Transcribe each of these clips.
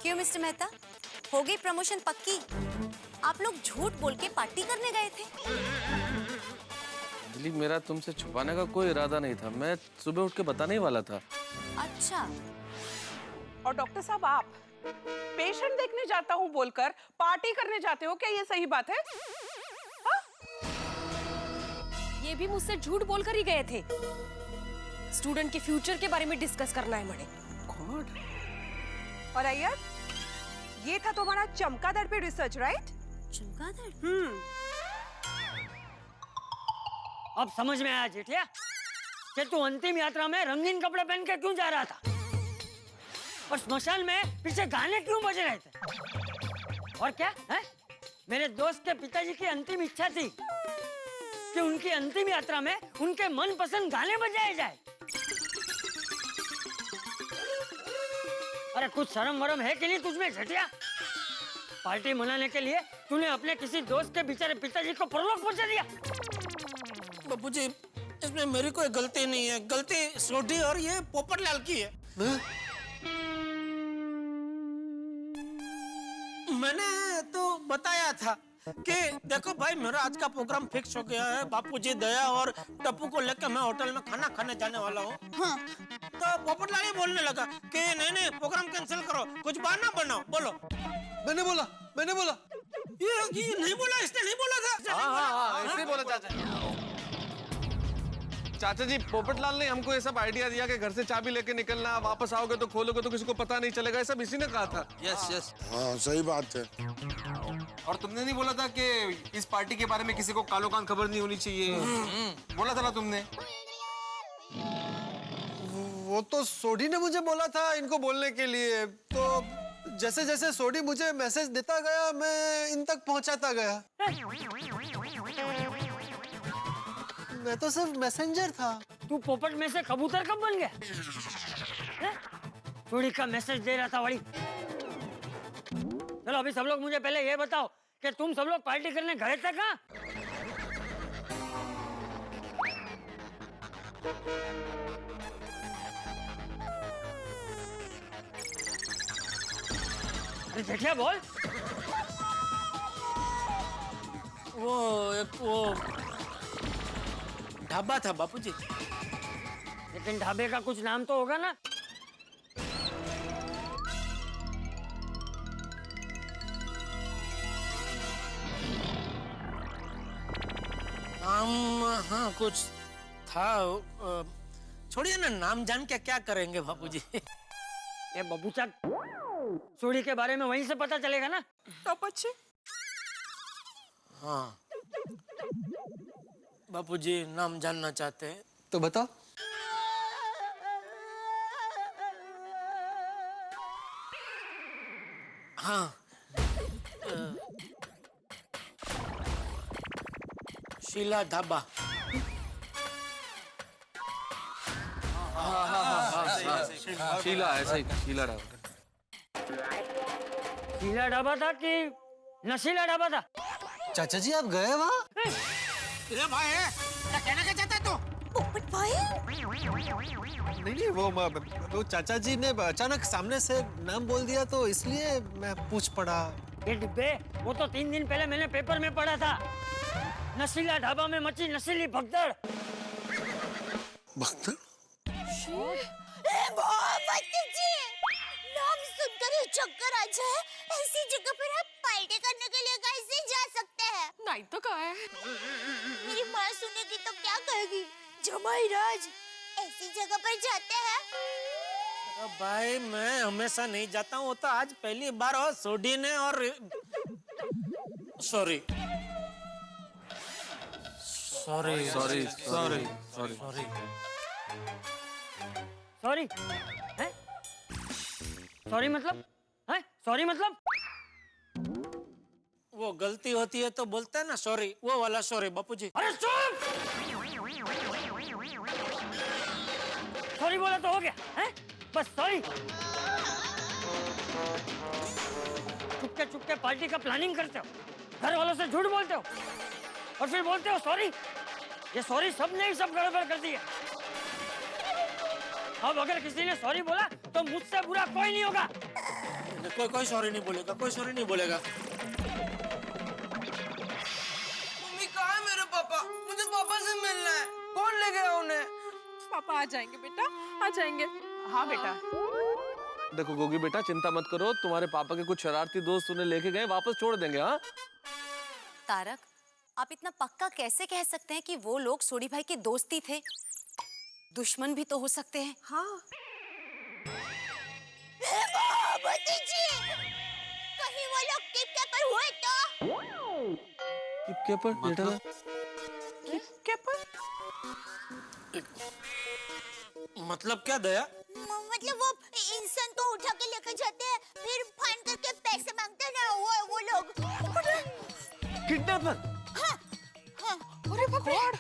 क्यों मिस्टर मेहता, हो गई प्रमोशन पक्की? आप लोग झूठ बोल के पार्टी करने गए थे। अंजलि, मेरा तुमसे छुपाने का कोई इरादा नहीं था। मैं सुबह उठ के बताने ही वाला था। अच्छा। और डॉक्टर साहब, आप पेशेंट देखने जाता हूँ बोलकर पार्टी करने जाते हो, क्या ये सही बात है? ये भी मुझसे झूठ बोलकर ही गए थे। स्टूडेंट के फ्यूचर के बारे में डिस्कस करना है मुझे। और अय्यर, ये था तुम्हारा चमगादड़ पे रिसर्च, राइट? चमगादड़? अब समझ में आया जेठिया कि तू अंतिम यात्रा में रंगीन कपड़े पहन के क्यों जा रहा था और स्मशान में पीछे गाने क्यों बज रहे थे। और क्या है, मेरे दोस्त के पिताजी की अंतिम इच्छा थी कि उनकी अंतिम यात्रा में उनके मनपसंद गाने बजाए जाए। अरे कुछ शर्म वरम है कि नहीं तुझमें झटिया? पार्टी मनाने के लिए तूने अपने किसी दोस्त के बेचारे पिताजी को परलोक पहुंचा दिया। बापूजी, इसमें मेरी कोई गलती नहीं है। गलती सोडी और ये पोपटलाल की है। मैंने तो बताया था कि देखो भाई, मेरा आज का प्रोग्राम फिक्स हो गया है। बापूजी, दया और टप्पू को लेकर मैं होटल में खाना खाने जाने वाला हूँ। हाँ। तो पोपटलाल ये बोलने लगा कि नहीं प्रोग्राम कैंसिल करो, कुछ बहाना बनाओ। बोलो। मैंने बोला ये नहीं बोला, इसने नहीं बोला था। हाँ, ऐसे ही बोला चाचा जी। पोपटलाल ने हमको ये सब आइडिया दिया कि घर से चाबी लेके निकलना, वापस आओगे तो खोलोगे तो किसी को पता नहीं चलेगा। ये सब इसी ने कहा था। यस। हाँ, सही बात है। और तुमने नहीं बोला था कि इस पार्टी के बारे में किसी को कालो कान खबर नहीं होनी चाहिए? बोला था ना तुमने? वो तो सोडी ने मुझे बोला था इनको बोलने के लिए। तो जैसे जैसे सोडी मुझे मैसेज देता गया, मैं इन तक पहुंचाता गया। मैं तो सिर्फ मैसेंजर था। तू पोपट में से कबूतर कब बन गया? सोडी का मैसेज दे रहा था वही। चलो अभी सब लोग मुझे पहले ये बताओ कि तुम सब लोग पार्टी करने गए थे कहाँ? अरे जेठिया बोल। वो ढाबा था बापूजी। लेकिन ढाबे का कुछ नाम तो होगा ना? हाँ, कुछ था। छोड़िए ना, नाम जान के क्या करेंगे बापूजी। ये बबूचा, सोडी के बारे में वहीं से पता चलेगा ना? तो बच्चे, हाँ बापूजी, नाम जानना चाहते हैं तो बताओ। हाँ, शीला ढाबा। शीला, ऐसा ही शीला ढाबा। शीला ढाबा था कि नशीला ढाबा था? चाचा जी, आप गए वहाँ? अरे भाई, क्या कहना क्या चाहता है तू? पोपट भाई? नहीं, वो चाचा जी ने अचानक सामने से नाम बोल दिया तो इसलिए मैं पूछ पड़ा। ये डिब्बे, वो तो 3 दिन पहले मैंने पेपर में पढ़ा था। नशीला ढाबा में मची नशीली भगदड़। भगदड़? नाम सुनकर ही चक्कर आ जाए। ऐसी जगह पर आप पार्टी करने के लिए कैसे जा सकते हैं? नहीं तो क्या है? मेरी माँ सुनेगी तो क्या कहेगी? जमाई राज ऐसी जगह पर जाते हैं? अरे भाई, मैं हमेशा नहीं जाता हूँ। वो तो आज पहली बार हो सोडी ने। और सॉरी सॉरी मतलब? हैं? सॉरी मतलब? वो गलती होती है तो बोलते हैं ना सॉरी, वो वाला सॉरी बापूजी। अरे चुप! सॉरी बोला तो हो गया हैं? बस सॉरी। चुपके पार्टी का प्लानिंग करते हो, घर वालों से झूठ बोलते हो और फिर बोलते हो सॉरी। ये सॉरी सबने ही सब गड़बड़ कर दी है। अब अगर किसी ने सॉरी बोला तो मुझसे बुरा कोई नहीं होगा। कोई सॉरी नहीं बोलेगा, कोई सॉरी नहीं बोलेगा। मम्मी कहाँ है मेरे पापा? मुझे पापा से मिलना है। कौन ले गया उन्हें? पापा आ जाएंगे बेटा, आ जाएंगे। हाँ बेटा। देखो गोगी बेटा, चिंता मत करो, तुम्हारे पापा के कुछ शरारती दोस्त उन्हें लेके गए, वापस छोड़ देंगे। हाँ तारक, आप इतना पक्का कैसे कह सकते हैं कि वो लोग सोडी भाई के दोस्ती थे? दुश्मन भी तो हो सकते हैं। हाँ। भतीजी, कहीं वो लोग किडनैपर हुए तो? किडनैपर बेटा? किडनैपर? मतलब क्या दया? मतलब वो इंसान को उठा के लेकर जाते हैं, फिर फाइन करके पैसे मांगते हैं ना, वो लोग। किडनैपर? हाँ, हाँ। अरे भगवान!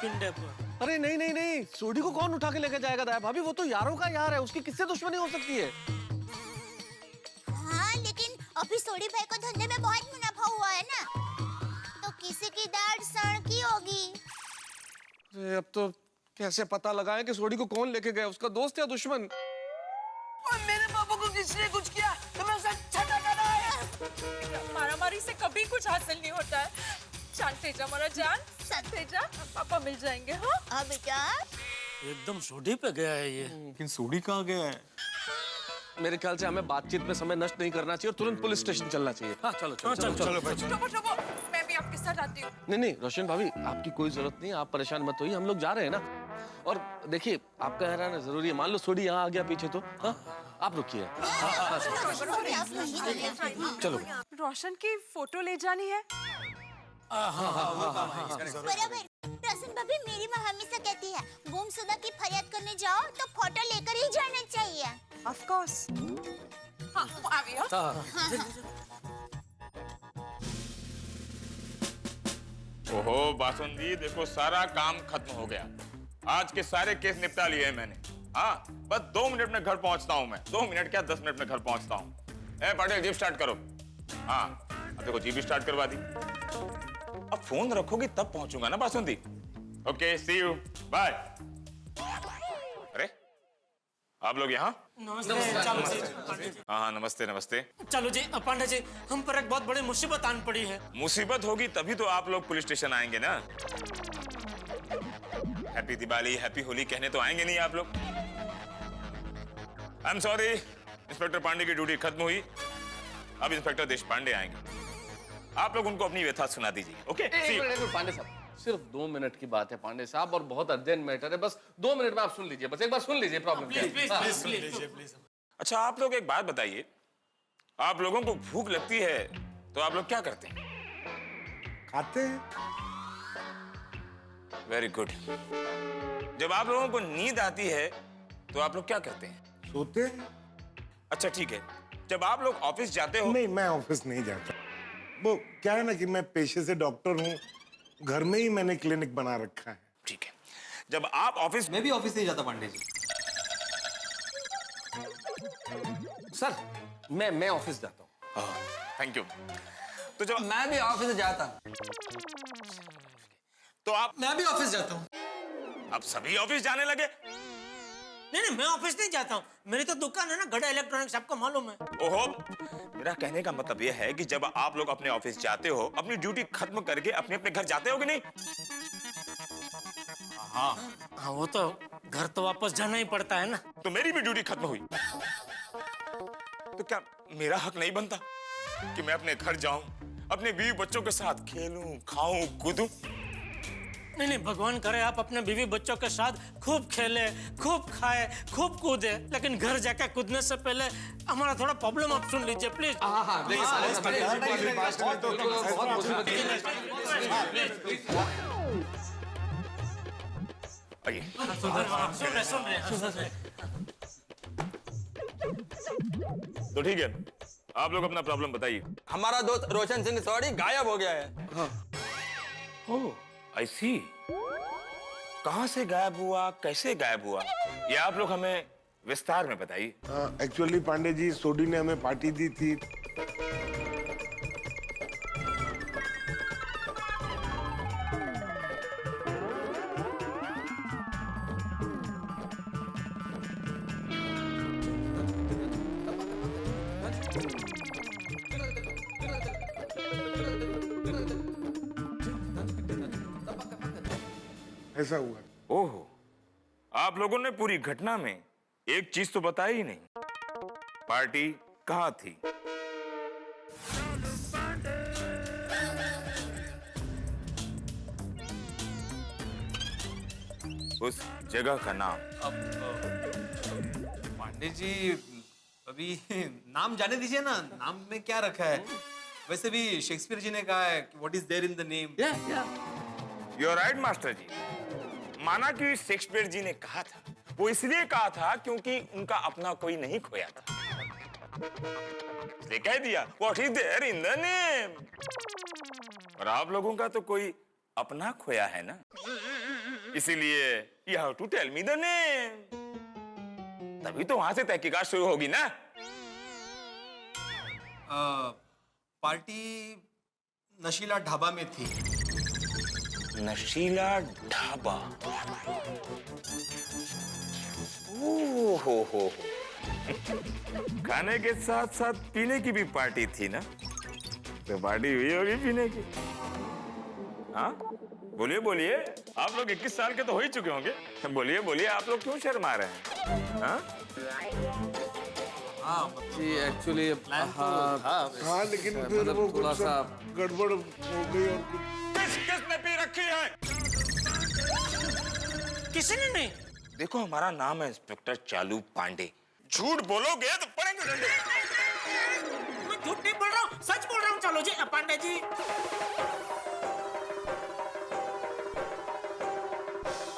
किडनैपर? अरे नहीं नहीं नहीं, सोडी को कौन उठा के लेके जाएगा दया भाभी? वो तो यारों का यार है, उसकी किससे दुश्मनी हो सकती है? हाँ, लेकिन अभी सोडी भाई को धंधे में बहुत मुनाफा हुआ है ना, तो किसी की दाढ़ सड़की होगी। अरे अब तो कैसे पता लगाएं कि सोडी को कौन लेके गया, उसका दोस्त या दुश्मन? और मेरे पापा को किसने कुछ किया तो मैं उसे छटा डाला है। मारामारी से कभी कुछ हासिल नहीं होता है। शांत जा हमारा जान, शांत जा, पापा मिल जाएंगे। हाँ हाँ बेटा। एकदम सोडी पे गया है ये। लेकिन सोडी कहाँ गया है? मेरे ख्याल से हमें बातचीत में समय नष्ट नहीं करना चाहिए और तुरंत पुलिस स्टेशन चलना चाहिए। हाँ चलो चलो चलो चलो भाई। चलो, मैं भी आपके साथ आती हूँ। नहीं नहीं रोशन भाभी, आपकी कोई जरूरत नहीं, आप परेशान मत होइए, हम लोग जा रहे हैं ना। और देखिए, आपका रहना जरूरी है, मान लो सोडी यहाँ आ गया पीछे तो हाँ आप रुकिए। चलो रोशन की फोटो ले जानी है। बराबर। रोशन भाभी, मेरी माँ हमेशा कहती है, गुमशुदा की फरियाद करने जाओ तो फोटो लेकर ही जाना चाहिए। Of course. हाँ, आ गई हो? ओहो बासुंदी, देखो सारा काम खत्म हो गया। आज के सारे केस निपटा लिए हैं मैंने। हाँ, बस 2 मिनट में घर पहुंचता हूँ मैं। 2 मिनट क्या, 10 मिनट में घर पहुंचता हूँ। ए पाटिल, जीप स्टार्ट करो। हाँ, अब देखो जीप स्टार्ट करवा दी। अब फोन रखोगी तब पहुंचूंगा ना बासुंदी। Okay, see you, bye. अरे आप लोग यहाँ? हाँ नमस्ते नमस्ते। चलो जी पांडे जी, हम पर एक बहुत बड़ी मुसीबत आन पड़ी है। मुसीबत होगी तभी तो आप लोग पुलिस स्टेशन आएंगे ना। हैप्पी दिवाली, हैप्पी होली कहने तो आएंगे नहीं आप लोग। I am sorry, inspector Pandey की ड्यूटी खत्म हुई, अब इंस्पेक्टर देशपांडे आएंगे। आप लोग उनको अपनी व्यथा सुना दीजिए। ओके पांडे साहब, सिर्फ 2 मिनट की बात है पांडे साहब, और बहुत अर्जेंट मैटर है, बस 2 मिनट में आप सुन लीजिए, बस एक बार सुन लीजिए प्रॉब्लम क्या है। प्लीज। अच्छा आप लोग एक बात बताइए, आप लोगों को भूख लगती है तो आप लोग क्या करते हैं? खाते हैं। Very good. जब आप लोगों को नींद आती है तो आप लोग क्या करते हैं? सोते हैं। अच्छा ठीक है, जब आप लोग ऑफिस जाते हो? नहीं, मैं ऑफिस नहीं जाता। वो क्या है ना कि मैं पेशे से डॉक्टर हूँ, घर में ही मैंने क्लिनिक बना रखा है। ठीक है, जब आप ऑफिस... मैं भी ऑफिस नहीं जाता पांडे जी। सर मैं ऑफिस जाता हूँ। Thank you. तो जब मैं भी ऑफिस जाता हूँ। तो आप... मैं भी ऑफिस जाता हूँ। अब सभी ऑफिस जाने लगे? नहीं, मैं ऑफिस नहीं जाता हूँ, मेरी तो दुकान है ना, गड़ा इलेक्ट्रॉनिक्स, आपको मालूम है। ओहो, मेरा कहने का मतलब यह है कि जब आप लोग अपने ऑफिस जाते हो, अपनी ड्यूटी खत्म करके अपने अपने घर जाते हो कि नहीं? हाँ, वो तो घर तो वापस जाना ही पड़ता है ना। तो मेरी भी ड्यूटी खत्म हुई, तो क्या मेरा हक नहीं बनता कि मैं अपने घर जाऊं, अपने बीवी बच्चों के साथ खेलूं, खाऊं, कूदूं? नहीं, भगवान करे आप अपने बीवी बच्चों के साथ खूब खेले, खूब खाए, खूब कूदे, लेकिन घर जाके कूदने से पहले हमारा थोड़ा प्रॉब्लम आप सुन लीजिए प्लीज। आइए। सुन रहे। तो ठीक है, आप लोग अपना प्रॉब्लम बताइए। हमारा दोस्त रोशन सिंह सॉरी गायब हो गया है। ओह, आई सी। कहां से गायब हुआ, कैसे गायब हुआ, ये आप लोग हमें विस्तार में बताइए। एक्चुअली पांडे जी, सोडी ने हमें पार्टी दी थी। ऐसा हुआ। ओहो, आप लोगों ने पूरी घटना में एक चीज तो बताई ही नहीं, पार्टी कहाँ थी? उस जगह का नाम? पांडे जी अभी नाम जाने दीजिए ना, नाम में क्या रखा है। वैसे भी शेक्सपियर जी ने कहा है कि what is there in the name. You are right master ji. माना कि शेक्सपियर जी ने कहा था, वो इसलिए कहा था क्योंकि उनका अपना कोई नहीं खोया था, इसलिए कह दिया what is there in the name. और आप लोगों का तो कोई अपना खोया है ना, इसीलिए you have to tell me the name, तभी तो वहां से तहकीकात शुरू होगी ना। पार्टी नशीला ढाबा में थी। नशीला ढाबा? हो खाने के साथ साथ पीने की भी पार्टी थी ना, तो पार्टी हुई होगी पीने की। हाँ बोलिए बोलिए, आप लोग 21 साल के तो हो ही चुके होंगे, बोलिए बोलिए, आप लोग क्यों शर्मा रहे हैं? हाँ जी एक्चुअली हाँ लेकिन फिर वो थोड़ा सा गड़बड़ हो गई और किसने पी रखी है? किसी ने नहीं। देखो हमारा नाम है इंस्पेक्टर चालू पांडे, झूठ बोलोगे तो पड़ेंगे डंडे। मैं झूठ नहीं बोल रहा हूँ, सच बोल रहा हूँ। चलो जी पांडे जी।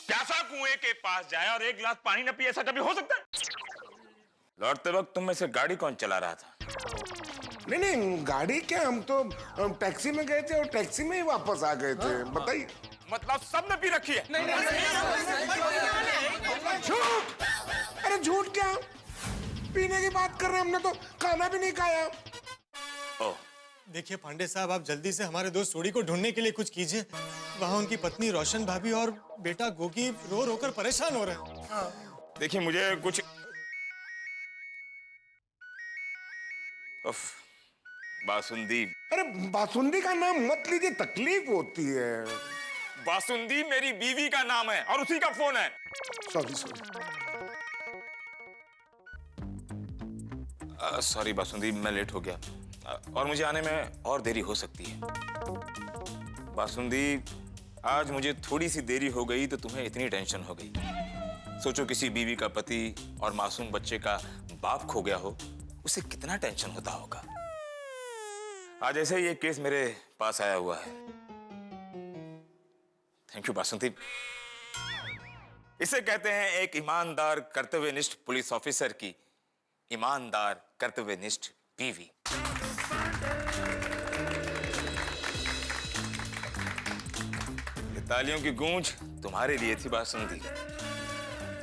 प्यासा कुएं के पास जाए और एक गिलास पानी न पिए, ऐसा कभी हो सकता है? लौटते वक्त तुम में से गाड़ी कौन चला रहा था? नहीं नहीं, गाड़ी क्या, हम तो टैक्सी में गए थे और टैक्सी में ही वापस आ गए थे। बताइए। मतलब सबने पी रखी है? झूठ! अरे झूठ क्या, पीने की बात कर रहे हैं, हमने तो खाना भी नहीं खाया। देखिए पांडे साहब, आप जल्दी से हमारे दोस्त सोडी को ढूंढने के लिए कुछ कीजिए। वहाँ उनकी पत्नी रोशन भाभी और बेटा गोगी रो रो कर परेशान हो रहे हैं। देखिए मुझे कुछ बासुंदी। अरे बासुंदी का नाम मत लीजिए, तकलीफ होती है। बासुंदी मेरी बीवी का नाम है और उसी का फोन है। Sorry sorry. सॉरी बासुंदी, मैं लेट हो गया और मुझे आने में और देरी हो सकती है। बासुंदी, आज मुझे थोड़ी सी देरी हो गई तो तुम्हें इतनी टेंशन हो गई। सोचो किसी बीवी का पति और मासूम बच्चे का बाप खो गया हो, उसे कितना टेंशन होता होगा। आज ऐसे ही एक केस मेरे पास आया हुआ है। Thank you basundi. इसे कहते हैं एक ईमानदार कर्तव्यनिष्ठ पुलिस ऑफिसर की ईमानदार कर्तव्यनिष्ठ बीवी। ये तालियों की गूंज तुम्हारे लिए थी basundi.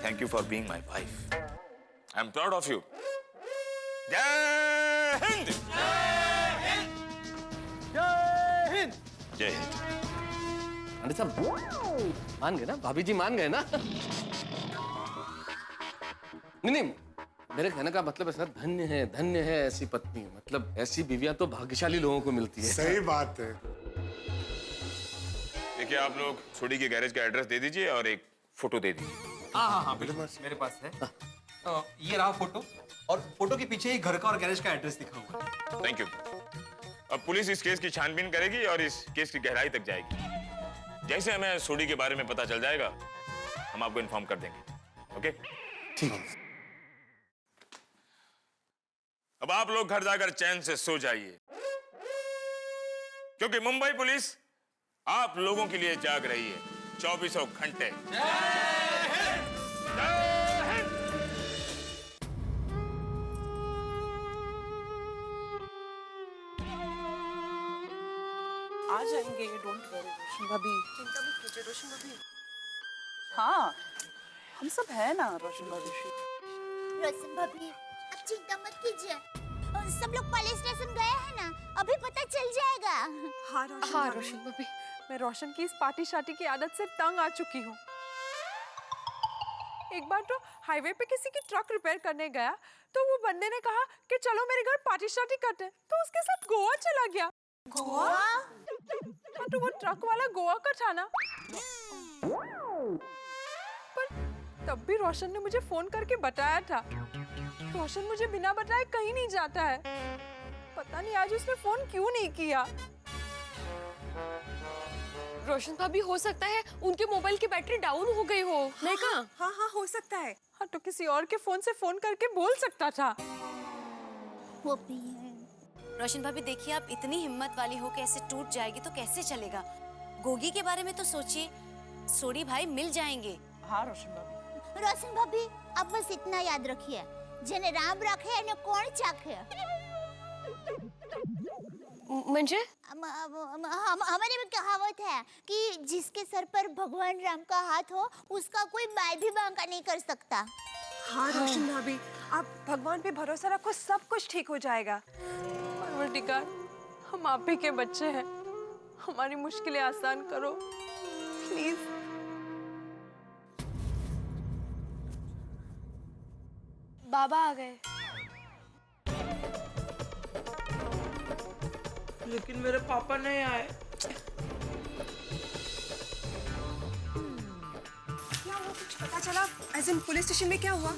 Thank you for being my wife. I am proud of you. जय हिंद। जय हिंद। जय हिंद। पांडे साहब मान गए ना, भाभी जी मान गए ना? नहीं, मेरे कहने का मतलब है सर, धन्य है ऐसी पत्नी, मतलब ऐसी बीवियां तो भाग्यशाली लोगों को मिलती है। सही बात है। देखिए आप लोग छोटी के गैरेज का एड्रेस दे दीजिए और एक फोटो दे दीजिए। हाँ मेरे पास है। ये रहा फोटो, और फोटो के पीछे ही घर का और गैरेज का एड्रेस लिखा हुआ है। Thank you. अब पुलिस इस केस की छानबीन करेगी और इस केस की गहराई तक जाएगी। जैसे हमें सोडी के बारे में पता चल जाएगा हम आपको इन्फॉर्म कर देंगे। ओके ठीक है। अब आप लोग घर जाकर चैन से सो जाइए, क्योंकि मुंबई पुलिस आप लोगों के लिए जाग रही है 24 घंटे। आ जाएंगे, डोंट वरी रोशन भाभी, चिंता मत कीजिए रोशन भाभी। हाँ हम सब है ना रोशन भाभी। रोशन भाभी आप चिंता मत कीजिए, सब लोग पुलिस स्टेशन गए हैं ना, अभी पता चल जाएगा। हाँ रोशन भाभी, मैं रोशन की इस पार्टी शार्टी की आदत से तंग आ चुकी हूँ। एक बार तो हाईवे पे किसी की ट्रक रिपेयर करने गया तो वो बंदे ने कहा कि चलो मेरे घर पार्टी शार्टी करते हैं, तो उसके साथ गोवा चला गया। गोवा? तो वो ट्रक वाला गोवा का था ना। पर तब भी रोशन ने मुझे फोन करके बताया था। रोशन मुझे बिना बताए कहीं नहीं जाता है। पता नहीं आज उसने फोन क्यों नहीं किया। रोशन भाभी, हो सकता है उनके मोबाइल की बैटरी डाउन हो गई हो। नहीं कहा? हाँ हाँ हो सकता है। हाँ तो किसी और के फोन से फोन करके बोल सकता था। वो भी है। रोशन भाभी देखिए, आप इतनी हिम्मत वाली हो कि ऐसे टूट जाएगी तो कैसे चलेगा। गोगी के बारे में तो सोचिए, सोडी भाई मिल जाएंगे। हाँ रोशन भाभी। रोशन भाभी, आप बस इतना याद रखिए, जेने राम राखे ने कौन चाखे। म्हणजे हमारे में कहावत है कि जिसके सर पर भगवान राम का हाथ हो उसका कोई बाल भी बांका नहीं कर सकता। हाँ रोशन भाभी, आप भगवान पे भरोसा रखो, सब कुछ ठीक हो जाएगा। परवरदिगार, हम आप ही के बच्चे हैं, हमारी मुश्किलें आसान करो प्लीज। बाबा आ गए। लेकिन मेरे पापा नहीं आए। क्या हुआ, कुछ पता चला? एज़ इन पुलिस स्टेशन में क्या हुआ?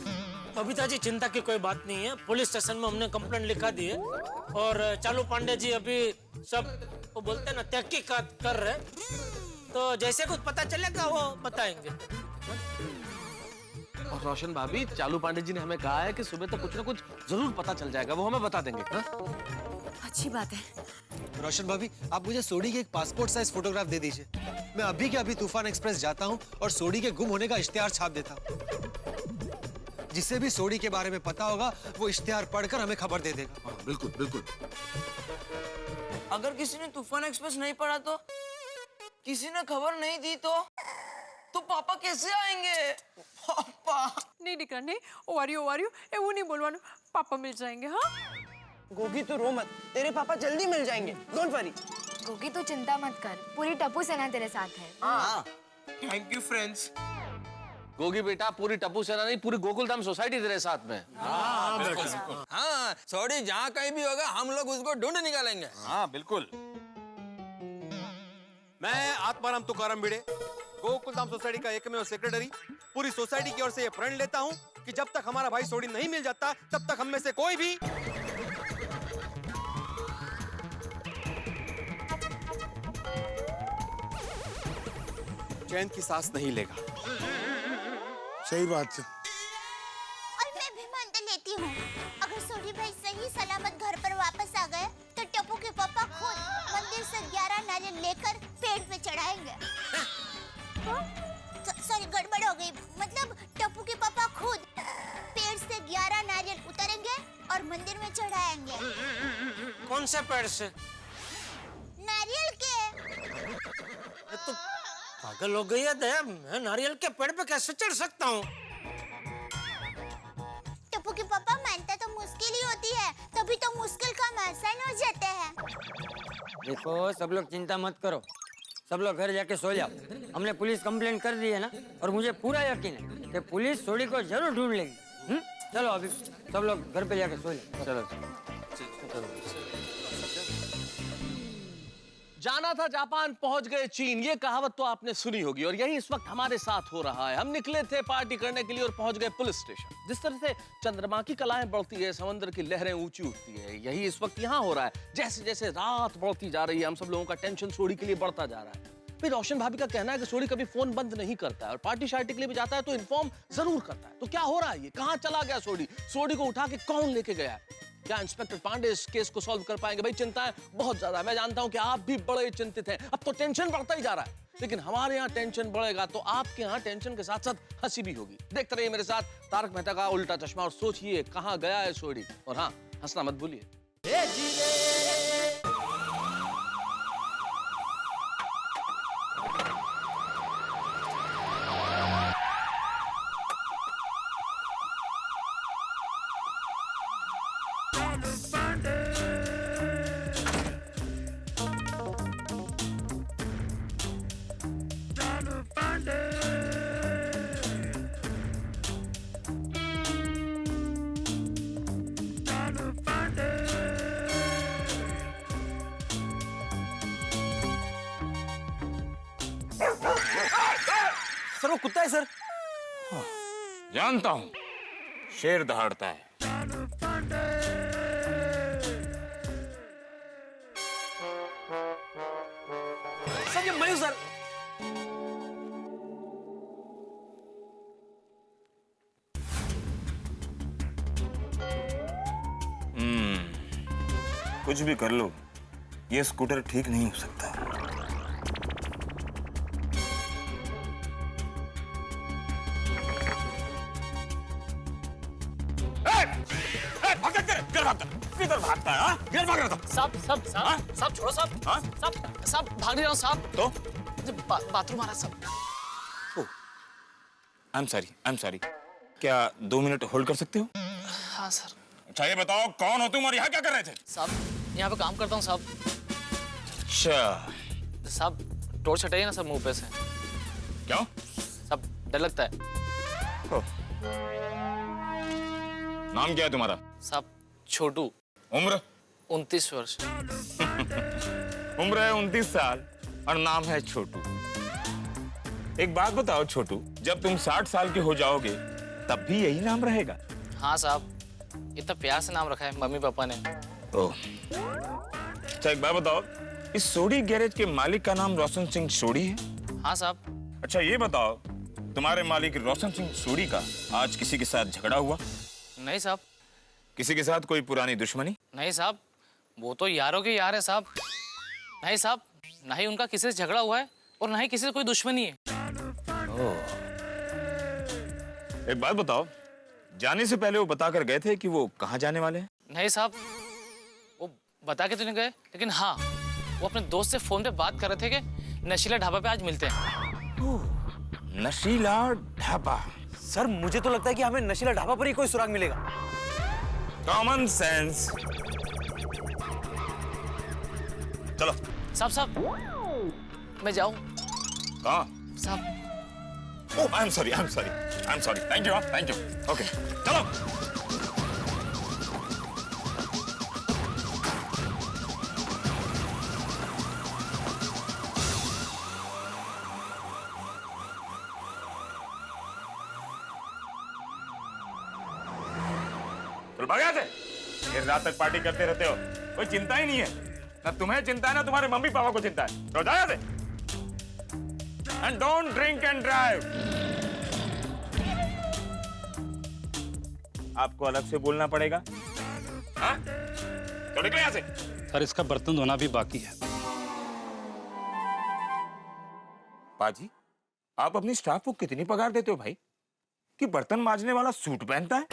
बबीता जी, चिंता की कोई बात नहीं है। पुलिस स्टेशन में हमने कंप्लेंट लिखा दी है और चालू पांडे जी अभी सब वो बोलते हैं ना तहकीकात कर रहे हैं, तो जैसे कुछ पता चलेगा वो बताएंगे। और रोशन भाभी, चालू पांडे जी ने हमें कहा है कि सुबह तक कुछ ना कुछ जरूर पता चल जाएगा, वो हमें बता देंगे। हाँ? अच्छी बात है। रोशन भाभी, आप मुझे सोडी की एक पासपोर्ट साइज फोटोग्राफ दे दीजिए। मैं अभी के अभी तूफान एक्सप्रेस जाता हूँ और सोडी के गुम होने का इश्तिहार छाप देता हूँ। जिसे भी सोडी के बारे में पता होगा वो इश्तिहार पढ़कर हमें खबर दे देगा। हाँ, बिल्कुल बिल्कुल। अगर किसी ने तूफान एक्सप्रेस नहीं पढ़ा तो, किसी ने खबर नहीं दी तो पापा कैसे आएंगे? पापा नहीं दिख रहा, नहीं ओवारियो वो नहीं बोलवानो, पापा मिल जाएंगे। हाँ गोगी, तू रो मत, तेरे पापा जल्दी मिल जाएंगे, डोंट वरी। गोगी तू चिंता मत कर, पूरी टप्पू सेना तेरे साथ है। हाँ, थैंक यू फ्रेंड्स। गोगी बेटा, पूरी टप्पू सेना नहीं, पूरी गोकुलधाम सोसाइटी तेरे साथ में। हाँ, सॉरी, जहाँ कहीं भी होगा हम लोग उसको ढूंढ निकालेंगे। हाँ बिल्कुल। मैं आत्माराम तुकाराम भिड़े, गोकुलधाम सोसाइटी का एकमेव सेक्रेटरी, पूरी सोसाइटी की ओर से ये प्रण लेता हूँ कि जब तक हमारा भाई सोडी नहीं मिल जाता तब तक हम में से कोई भी चैन की सांस नहीं लेगा। सही बात है। और मैं भी मान लेती हूँ, अगर सोडी भाई सही सलामत घर पर वापस आ गए तो टप्पू के पापा खुद मंदिर से 11 नारियल लेकर पेड़ पे चढ़ाएंगे। सॉरी, गड़बड़ हो गई, मतलब टप्पू के पापा खुद पेड़ से 11 नारियल उतारेंगे और मंदिर में चढ़ाएंगे। कौन से पेड़ से? नारियल के। तो पागल हो गई है दया, मैं नारियल के पेड़ पे कैसे चढ़ सकता हूँ? टप्पू के पापा, मानता तो मुश्किल ही होती है, तभी तो मुश्किल काम आसान हो जाते हैं। देखो सब लोग चिंता मत करो, सब लोग घर जाके सो जाओ। हमने पुलिस कंप्लेंट कर दी है ना, और मुझे पूरा यकीन है कि पुलिस सोडी को जरूर ढूंढ लेगी। चलो अभी सब लोग घर पे जाके सो जाओ। चलो। जाना था जापान, पहुंच गए चीन, ये कहावत तो आपने सुनी होगी और यही इस वक्त हमारे साथ हो रहा है। हम निकले थे पार्टी करने के लिए और पहुंच गए पुलिस स्टेशन। जिस तरह से चंद्रमा की कलाएं बढ़ती है, समंदर की लहरें ऊंची उठती है, यही इस वक्त यहाँ हो रहा है। जैसे जैसे रात बढ़ती जा रही है, हम सब लोगों का टेंशन सोडी के लिए बढ़ता जा रहा है। फिर रोशन भाभी का कहना है कि सोडी कभी फोन बंद नहीं करता है और पार्टी शार्टी के लिए भी जाता है तो इन्फॉर्म जरूर करता है। तो क्या हो रहा है, ये कहाँ चला गया सोडी? सोडी को उठा के कौन लेके गया है? क्या इंस्पेक्टर पांडे इस केस को सॉल्व कर पाएंगे? भाई चिंताएं बहुत ज्यादा है, मैं जानता हूं कि आप भी बड़े चिंतित हैं। अब तो टेंशन बढ़ता ही जा रहा है, लेकिन हमारे यहाँ टेंशन बढ़ेगा तो आपके यहाँ टेंशन के साथ साथ हंसी भी होगी। देखते रहिए मेरे साथ तारक मेहता का उल्टा चश्मा और सोचिए कहाँ गया है सोडी। और हाँ, हंसना मत भूलिए। सर वो कुत्ता है सर। जानता हूं, शेर दहाड़ता है। सर ये मैं हूं सर। कुछ भी कर लो, ये स्कूटर ठीक नहीं हो सकता। किधर भागता है? हाँ? किधर भाग रहा था? साहब छोड़ो साहब। हाँ? साहब भाग नहीं रहा हूँ साहब। तो बाथरूम आ रहा साहब। आई एम सॉरी। क्या 2 मिनट होल्ड कर सकते हो? हाँ सर। अच्छा ये बताओ, कौन हो तुम और यहाँ क्या कर रहे थे? साहब यहाँ पे काम करता हूँ साहब। अच्छा, साहब टॉर्च हटाइए ना सब मुंह पे से। क्यों? साहब डर लगता है। नाम क्या है तुम्हारा? साहब छोटू। उम्र? 29 वर्ष। उम्र है 29 साल और नाम है छोटू। एक बात बताओ छोटू, जब तुम 60 साल के हो जाओगे तब भी यही नाम रहेगा? हाँ साहब, इतना प्यार से नाम रखा है मम्मी पापा ने। ओह, अच्छा एक बात बताओ, इस सोडी गैरेज के मालिक का नाम रोशन सिंह सोडी है? हाँ साहब। अच्छा ये बताओ, तुम्हारे मालिक रोशन सिंह सोडी का आज किसी के साथ झगड़ा हुआ? नहीं साहब। किसी के साथ कोई पुरानी दुश्मनी? नहीं साहब, वो तो यारों के यार है साहब। नहीं साहब, ना ही उनका किसी से झगड़ा हुआ है और ना ही किसी से कोई दुश्मनी है। एक बात बताओ, जाने से पहले वो बताकर गए थे कि वो कहाँ जाने वाले हैं? नहीं साहब, वो बता के तो नहीं गए, लेकिन हाँ वो अपने दोस्त से फोन पे बात कर रहे थे कि नशीला ढाबा पे आज मिलते हैं। नशीला ढाबा? सर मुझे तो लगता है कि हमें नशीला ढाबा पर ही कोई सुराग मिलेगा। Common sense. चलो। साहब मैं जाऊं? कहाँ? साहब oh I am sorry. Thank you. Okay चलो। चल भाग यहाँ से। देर रात तक पार्टी करते रहते हो, कोई चिंता ही नहीं है। ना तुम्हें चिंता है ना तुम्हारे मम्मी पापा को चिंता है। तो जाओ यहाँ से। And don't drink and drive. आपको अलग से बोलना पड़ेगा। हाँ? तो निकले यहाँ से। सर इसका बर्तन धोना भी बाकी है। पाजी, आप अपनी स्टाफ को कितनी पगार देते हो भाई कि बर्तन मांजने वाला सूट पहनता है?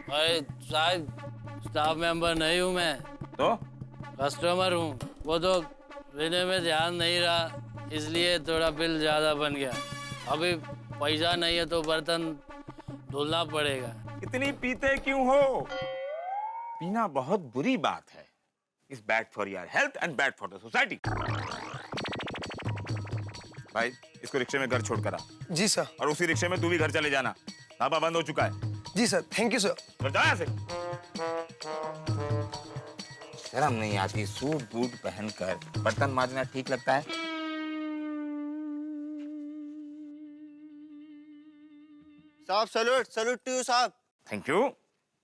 भाई शायद स्टाफ मेंबर नहीं हूँ मैं, तो कस्टमर हूँ। वो तो लेने में ध्यान नहीं रहा, इसलिए थोड़ा बिल ज्यादा बन गया। अभी पैसा नहीं है तो बर्तन धुलना पड़ेगा। इतनी पीते क्यों हो? पीना बहुत बुरी बात है। It's bad for your health and bad for the society. भाई इसको रिक्शे में घर छोड़ कर आ। जी सर। और उसी रिक्शे में तू भी घर चले जाना, ढाबा बंद हो चुका है। जी सर, थैंक यू सर। तो जा यहाँ से। शर्म नहीं आती, सूट बूट पहनकर बर्तन मांजना ठीक लगता है? साहब सैल्यूट टू यू साहब। Thank you.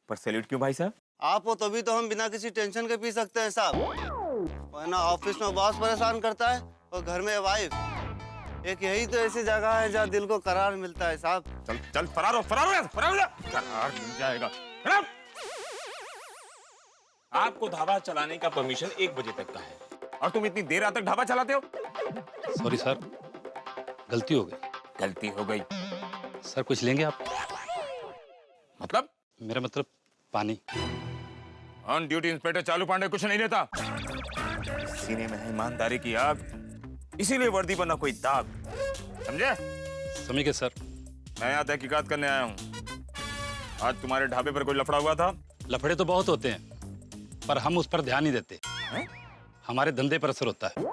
पर सैल्यूट क्यों भाई साहब? आप हो तभी तो हम बिना किसी टेंशन के पी सकते हैं साहब। वरना ऑफिस में बॉस परेशान करता है और घर में वाइफ। एक यही तो ऐसी जगह है जहाँ दिल को करार मिलता है साहब। चल चल फरार हो करार मिल जाएगा। आपको ढाबा चलाने का परमिशन 1 बजे तक का है और तुम इतनी देर रात तक ढाबा चलाते हो? सॉरी सर, गलती हो गई। गलती हो गई? सर कुछ लेंगे आप? मतलब? मेरा मतलब पानी। ऑन ड्यूटी इंस्पेक्टर चालू पांडे कुछ नहीं लेता। सीने में है ईमानदारी की आग, इसीलिए वर्दी पर ना कोई दाग। समझे? समझ गए सर। मैं यहाँ तहकीकात करने आया हूँ। आज तुम्हारे ढाबे पर कोई लफड़ा हुआ था? लफड़े तो बहुत होते हैं, पर हम उस पर ध्यान नहीं देते। हमारे धंधे पर असर होता है।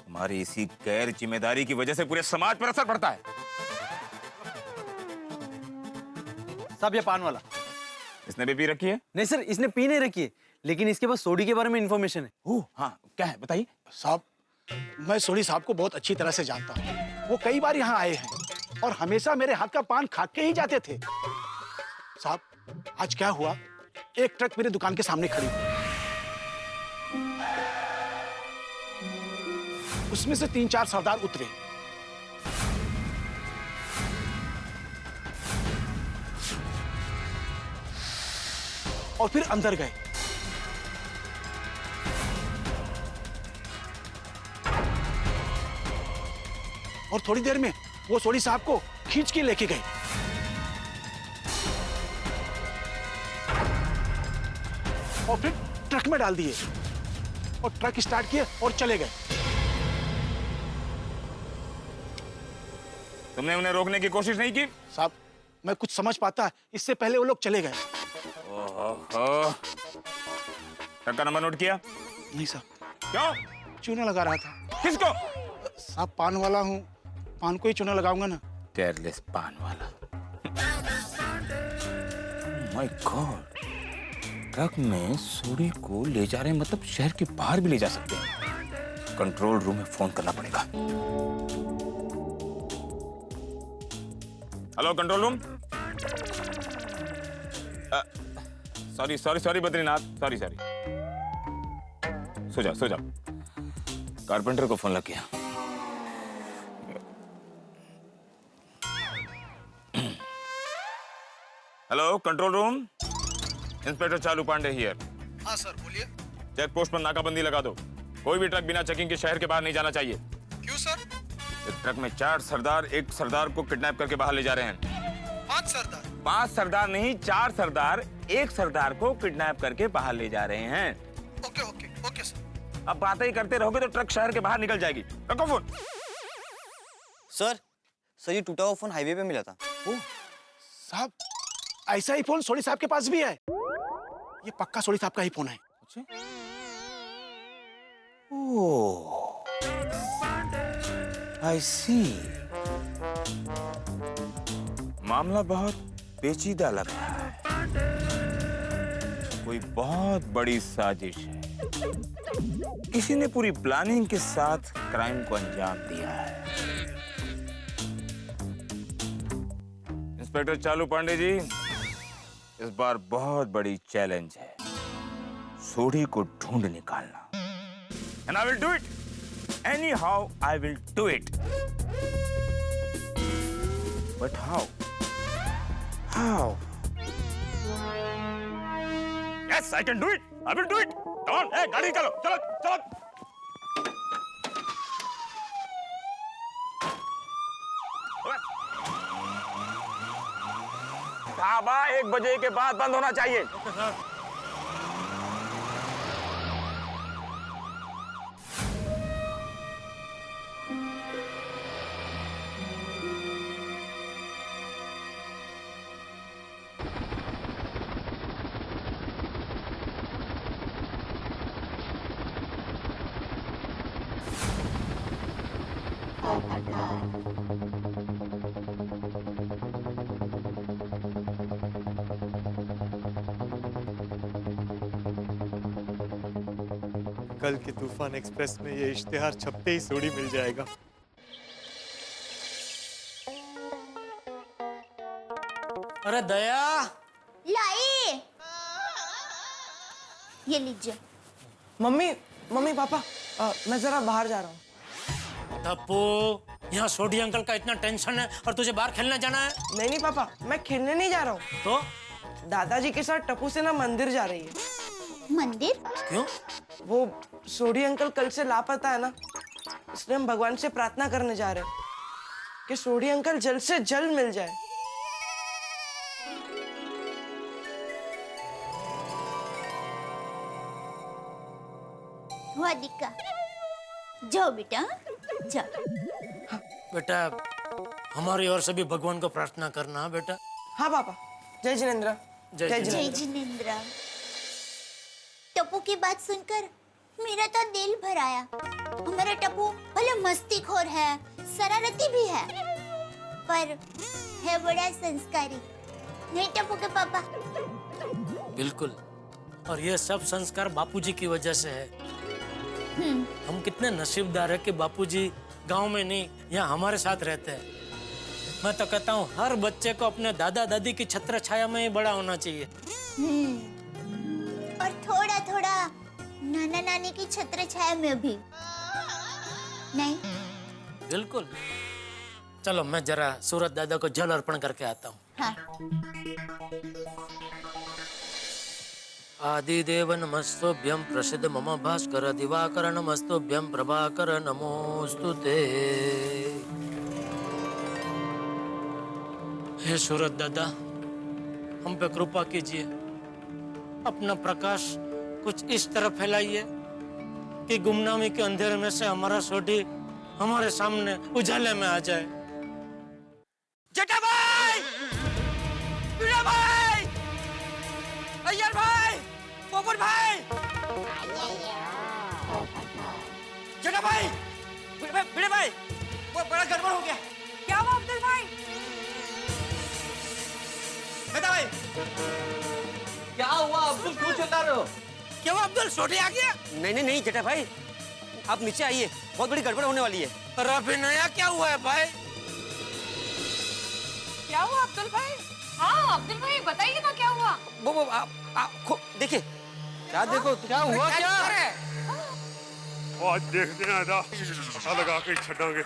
हमारी इसी गैर जिम्मेदारी की वजह से पूरे समाज पर असर पड़ता है। साहब ये पान वाला। इसने भी पी रखी है? नहीं सर, इसने पी नहीं रखी है, लेकिन इसके पास सोडी के बारे में इंफॉर्मेशन है। ओह हाँ, क्या है बताइए। साहब मैं सोडी साहब को बहुत अच्छी तरह से जानता हूँ। वो कई बार यहाँ आए हैं और हमेशा मेरे हाथ का पान खा के ही जाते थे। साहब, आज क्या हुआ, एक ट्रक मेरे दुकान के सामने खड़ी, उसमें से 3-4 सरदार उतरे। और फिर अंदर गए। और थोड़ी देर में वो सोडी साहब को खींच के लेके गए। और फिर ट्रक में डाल दिए और ट्रक स्टार्ट किए और चले गए। तुमने उन्हें रोकने की कोशिश नहीं की? साहब, मैं कुछ समझ पाता, इससे पहले वो लोग चले गए। ओहो, ट्रक का नंबर नोट किया? नहीं साहब। क्यों? चूना लगा रहा था। किसको? साहब, पान वाला हूँ, पान को ही चूना लगाऊंगा ना। केयरलेस पान वाला। माय गॉड, ट्रक में सोडी को ले जा रहे हैं, मतलब शहर के बाहर भी ले जा सकते हैं। कंट्रोल रूम में फोन करना पड़ेगा। Hello control room. Sorry Badrinath, sorry. सो जाओ। कारपेंटर को फोन लग गया। हेलो कंट्रोल रूम, इंस्पेक्टर चालू पांडे हियर। हाँ सर, बोलिए। चेक पोस्ट पर नाकाबंदी लगा दो। कोई भी ट्रक बिना चेकिंग के शहर के बाहर नहीं जाना चाहिए। क्यों सर? इस ट्रक में 4 सरदार एक सरदार को किडनैप करके बाहर ले जा रहे हैं। 5 सरदार? 5 सरदार नहीं, 4 सरदार एक सरदार को किडनैप करके बाहर ले जा रहे हैं। Okay sir. अब बातें ही करते रहोगे तो ट्रक शहर के बाहर निकल जाएगी। रखो फोन। सर, ये टूटा हुआ फोन हाईवे पे मिला था। ओह साहब, ऐसा ही फोन सोडी साहब के पास भी है। ये पक्का सोडी साहब का ही फोन है। ओह, आई सी। मामला बहुत पेचीदा लग रहा है। कोई बहुत बड़ी साजिश है। किसी ने पूरी प्लानिंग के साथ क्राइम को अंजाम दिया है। इंस्पेक्टर चालू पांडे जी, इस बार बहुत बड़ी चैलेंज है, सोडी को ढूंढ निकालना। And I will do it. Anyhow, I will do it. But how? How? Yes, I can do it. I will do it. Come on, hey, गाड़ी निकालो, चलो. ढाबा 1 बजे के बाद बंद होना चाहिए। कल के तूफान एक्सप्रेस में ये इश्तिहार छपते ही सोडी मिल जाएगा। अरे दया, लाई, ये लीजिए। मम्मी पापा, मैं जरा बाहर जा रहा हूँ। टप्पू, यहाँ सोडी अंकल का इतना टेंशन है और तुझे बाहर खेलने जाना है? नहीं पापा, मैं खेलने नहीं जा रहा हूँ। तो दादाजी के साथ टप्पू से ना मंदिर जा रही है। मंदिर? क्यों? वो सोडी अंकल कल से लापता है ना, इसलिए हम भगवान से प्रार्थना करने जा रहे हैं कि सोडी अंकल जल्द से जल्द मिल जाए। हुआ दिक्का, जाओ बेटा, जाओ। बेटा, हमारी ओर से भी भगवान को प्रार्थना करना बेटा। हाँ पापा। जय जिनेंद्र। जय जिनेंद्र। टप्पू की बात सुनकर मेरा तो दिल भर आया। हमारा टप्पू भले मस्तीखोर है, शरारती भी है, पर है बड़ा संस्कारी। नहीं टप्पू के पापा? बिल्कुल, और ये सब संस्कार बापूजी की वजह से है। हम कितने नसीबदार है कि बापूजी गांव में नहीं, यहाँ हमारे साथ रहते हैं। मैं तो कहता हूँ हर बच्चे को अपने दादा दादी की छत्र छाया में ही बड़ा होना चाहिए। और थोड़ा थोड़ा नाना नानी की छत्र छाया में भी। नहीं? बिल्कुल। चलो मैं जरा सूरत दादा को जल अर्पण करके आता हूँ। हाँ। आदिदेव नमस्तुभ्यं प्रसिद्ध मम भास्कर दिवाकर नमस्तुभ्यं प्रभाकर नमोस्तुते। हे सूरत दादा, हम पे कृपा कीजिए, अपना प्रकाश कुछ इस तरह फैलाइए कि गुमनामी के अंधेरे में से हमारा सोढ़ी हमारे सामने उजाले में आ जाए। जेठा भाई, पीड़ा भाई, अय्यर भाई, पोपट भाई, जेठा भाई, पीड़ा भाई, वो बड़ा गड़बड़ हो गया। क्या हुआ अब्दुल भाई? बेटा भाई, क्या हुआ अब्दुल, क्यों चिल्ला रहे हो? क्या हुआ अब्दुल, सोटी आ गया? नहीं जेठा भाई, आप नीचे आइए, बहुत बड़ी गड़बड़ होने वाली है। पर अभी नया क्या हुआ है भाई? क्या हुआ अब्दुल भाई? हाँ अब्दुल भाई बताइए ना क्या हुआ? वो देखिए। क्या देखो, क्या हुआ क्या? आज देखते हैं आधा पता लगा के छटांगे।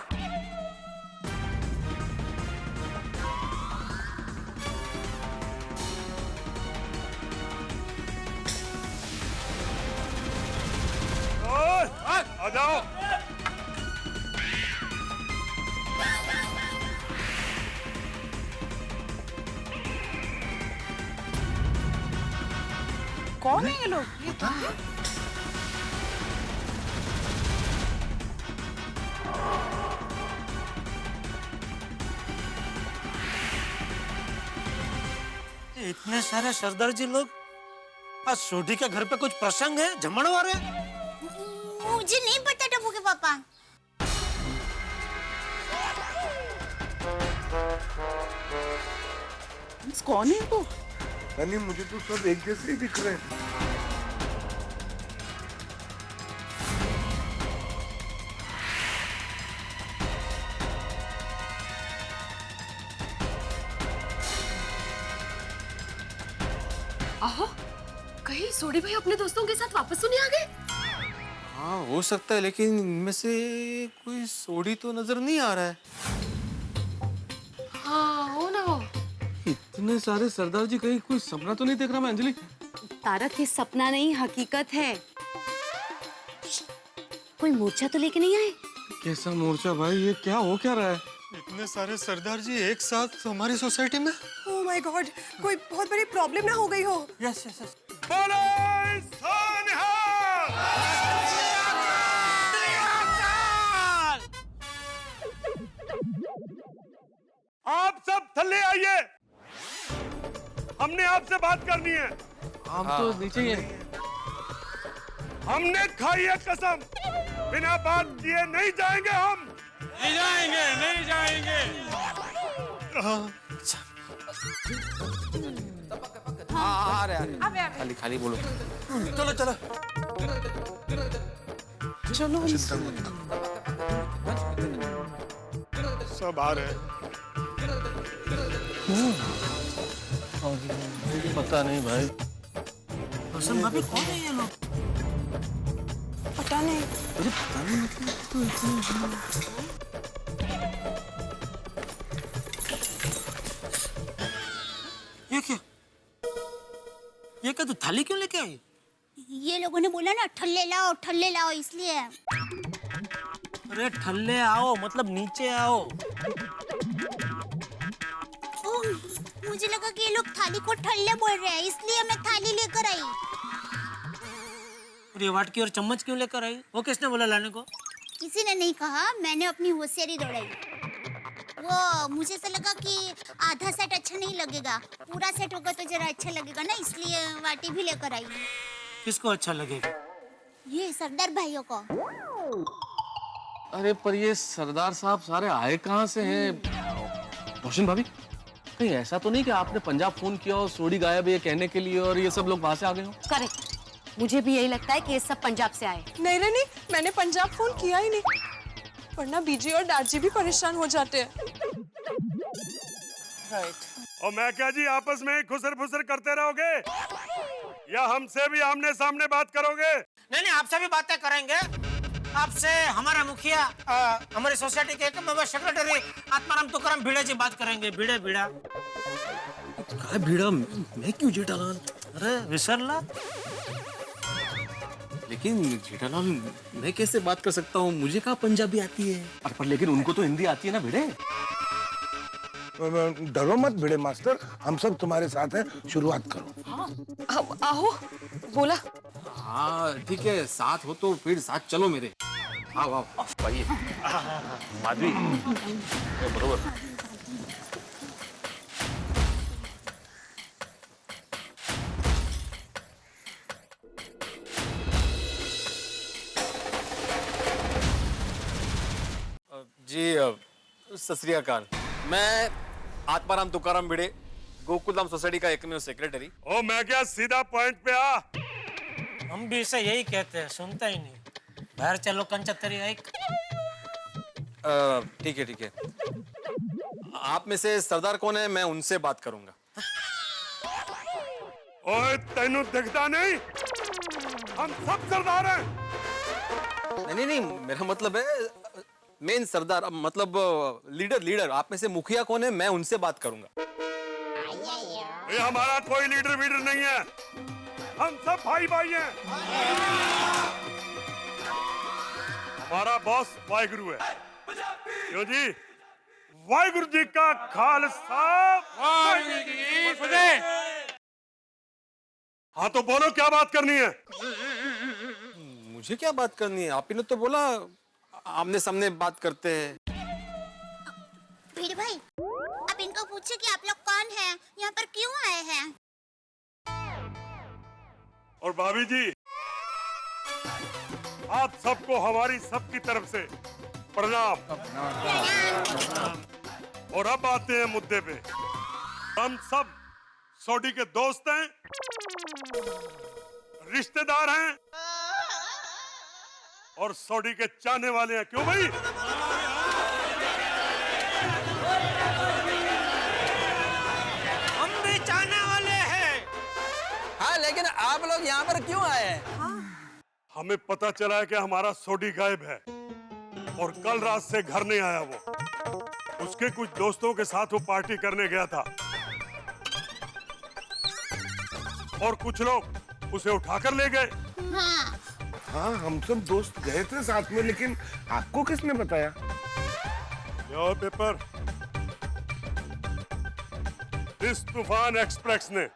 आ जाओ। कौन है ये लोग? इतने सारे सरदार जी लोग, आज सोढ़ी के घर पे कुछ प्रसंग है, जमणवार है? मुझे नहीं पता टप्पू के पापा। कौन है वो? नहीं, मुझे तो सब एक जैसे ही दिख रहे हैं। आहो, कहीं सोढ़ी भाई अपने दोस्तों के साथ वापस तो नहीं आ गए? हाँ हो सकता है, लेकिन इनमें से कोई सोढ़ी तो नजर नहीं आ रहा है। हाँ हो ना हो। इतने सारे सरदार जी, कहीं कोई सपना तो नहीं देख रहा मैं अंजलि? तारक ये सपना नहीं हकीकत है। कोई मोर्चा तो लेके नहीं आए? कैसा मोर्चा भाई, ये क्या हो क्या रहा है? इतने सारे सरदार जी एक साथ हमारी सोसाइटी में? ओह माय गॉड, कोई बहुत बड़ी प्रॉब्लम ना हो गई हो। Yes yes yes. आप सब थल्ले आइए, हमने आपसे बात करनी है। हम तो नीचे ही हैं। हमने खाई है कसम, बिना बात किए नहीं जाएंगे हम। नहीं जाएंगे, नहीं जाएंगे। आ रहे खाली खाली बोलो। चलो चलो चलो। सब आ रहे हैं। पता नहीं भाई। रोशन भाभी कौन है ये लोग? पता नहीं। मुझे पता नहीं, मतलब ये क्या? ये क्या, तू थाली क्यों लेके आई? ये लोगों ने बोला ना ठल्ले लाओ इसलिए। अरे ठल्ले आओ मतलब नीचे आओ। ओह, मुझे लगा कि ये लोग थाली को ठल्ले बोल रहे हैं, इसलिए मैं थाली लेकर आई। और ये वाटकी और चम्मच क्यों लेकर आई? वो किसने बोला लाने को? किसी ने नहीं कहा, मैंने अपनी होशियारी दौड़ाई। वो मुझे ऐसा लगा कि आधा सेट अच्छा नहीं लगेगा, पूरा सेट होगा तो जरा अच्छा लगेगा ना, इसलिए वाटी भी लेकर आई। किसको अच्छा लगेगा? ये सरदार भाइयों को। अरे पर ये सरदार साहब सारे आए कहाँ से हैं? रोशन भाभी, कहीं ऐसा तो नहीं कि आपने पंजाब फोन किया और सोढ़ी गायब है ये कहने के लिए और ये सब लोग वहां से आ गए हो? करेक्ट, मुझे भी यही लगता है कि ये सब पंजाब से आए। नहीं, मैंने पंजाब फोन किया ही नहीं। वरना बीजी और डैड जी भी परेशान हो जाते हैं। और मैं क्या जी आपस में खुसर फुसर करते रहोगे या हमसे भी आमने सामने बात करोगे? नहीं नहीं, आपसे भी बातें करेंगे। आपसे हमारा मुखिया, हमारी सोसाइटी के एक मेंबर सेक्रेटरी आत्माराम तुकाराम भिड़े जी बात करेंगे। भिड़े भिड़ा काय भिड़ा? मैं क्यों जेठालाल? अरे विसरला। लेकिन जेठालाल मैं कैसे बात कर सकता हूँ? मुझे कहाँ पंजाबी आती है? पर लेकिन उनको तो हिंदी आती है ना भिड़े। डरो मत भिड़े मास्टर, हम सब तुम्हारे साथ हैं, शुरुआत करो। आओ बोला। हाँ ठीक है, साथ हो तो फिर साथ चलो मेरे। आओ आओ भाई। माधवी बरोबर। जी सत श्री अकाल। मैं आत्माराम तुकाराम भिड़े, गोकुलधाम सोसाइटी का एकमेव सेक्रेटरी। ओ मैं क्या, सीधा पॉइंट पे आ। हम भी इसे यही कहते हैं, सुनता ही नहीं। बाहर चलो कंचा तेरी एक। ठीक है ठीक है। आप में से सरदार कौन है? मैं उनसे बात करूंगा। ओए तेनू दिखता नहीं? हम सब सरदार हैं। नहीं नहीं, मेरा मतलब है मेन सरदार, मतलब लीडर। आप में से मुखिया कौन है? मैं उनसे बात करूंगा। ये हमारा कोई लीडर वीडर नहीं है, हम सब भाई भाई हैं। हमारा बॉस वाहिगुरु है। क्यों जी? वाहिगुरु जी का खालसा, वाहिगुरु जी की फतेह। हाँ तो बोलो, क्या बात करनी है? मुझे क्या बात करनी है? आप ही ने तो बोला आमने सामने बात करते हैं। भिड़े भाई, आप इनको पूछे कि आप लोग कौन हैं, यहाँ पर क्यों आए हैं? और भाभी जी, आप सबको हमारी सबकी तरफ से प्रणाम। और अब आते हैं मुद्दे पे। हम सब सोडी के दोस्त हैं, रिश्तेदार हैं और सोडी के चाहने वाले हैं। क्यों भाई? हम भी चाहने वाले हैं। हाँ, लेकिन आप लोग यहाँ पर क्यों आए हैं? हमें पता चला है कि हमारा सोडी गायब है और कल रात से घर नहीं आया वो। उसके कुछ दोस्तों के साथ वो पार्टी करने गया था और कुछ लोग उसे उठाकर ले गए। हाँ, हम सब दोस्त गए थे साथ में, लेकिन आपको किसने बताया? यो पेपर, इस तूफान एक्सप्रेस ने।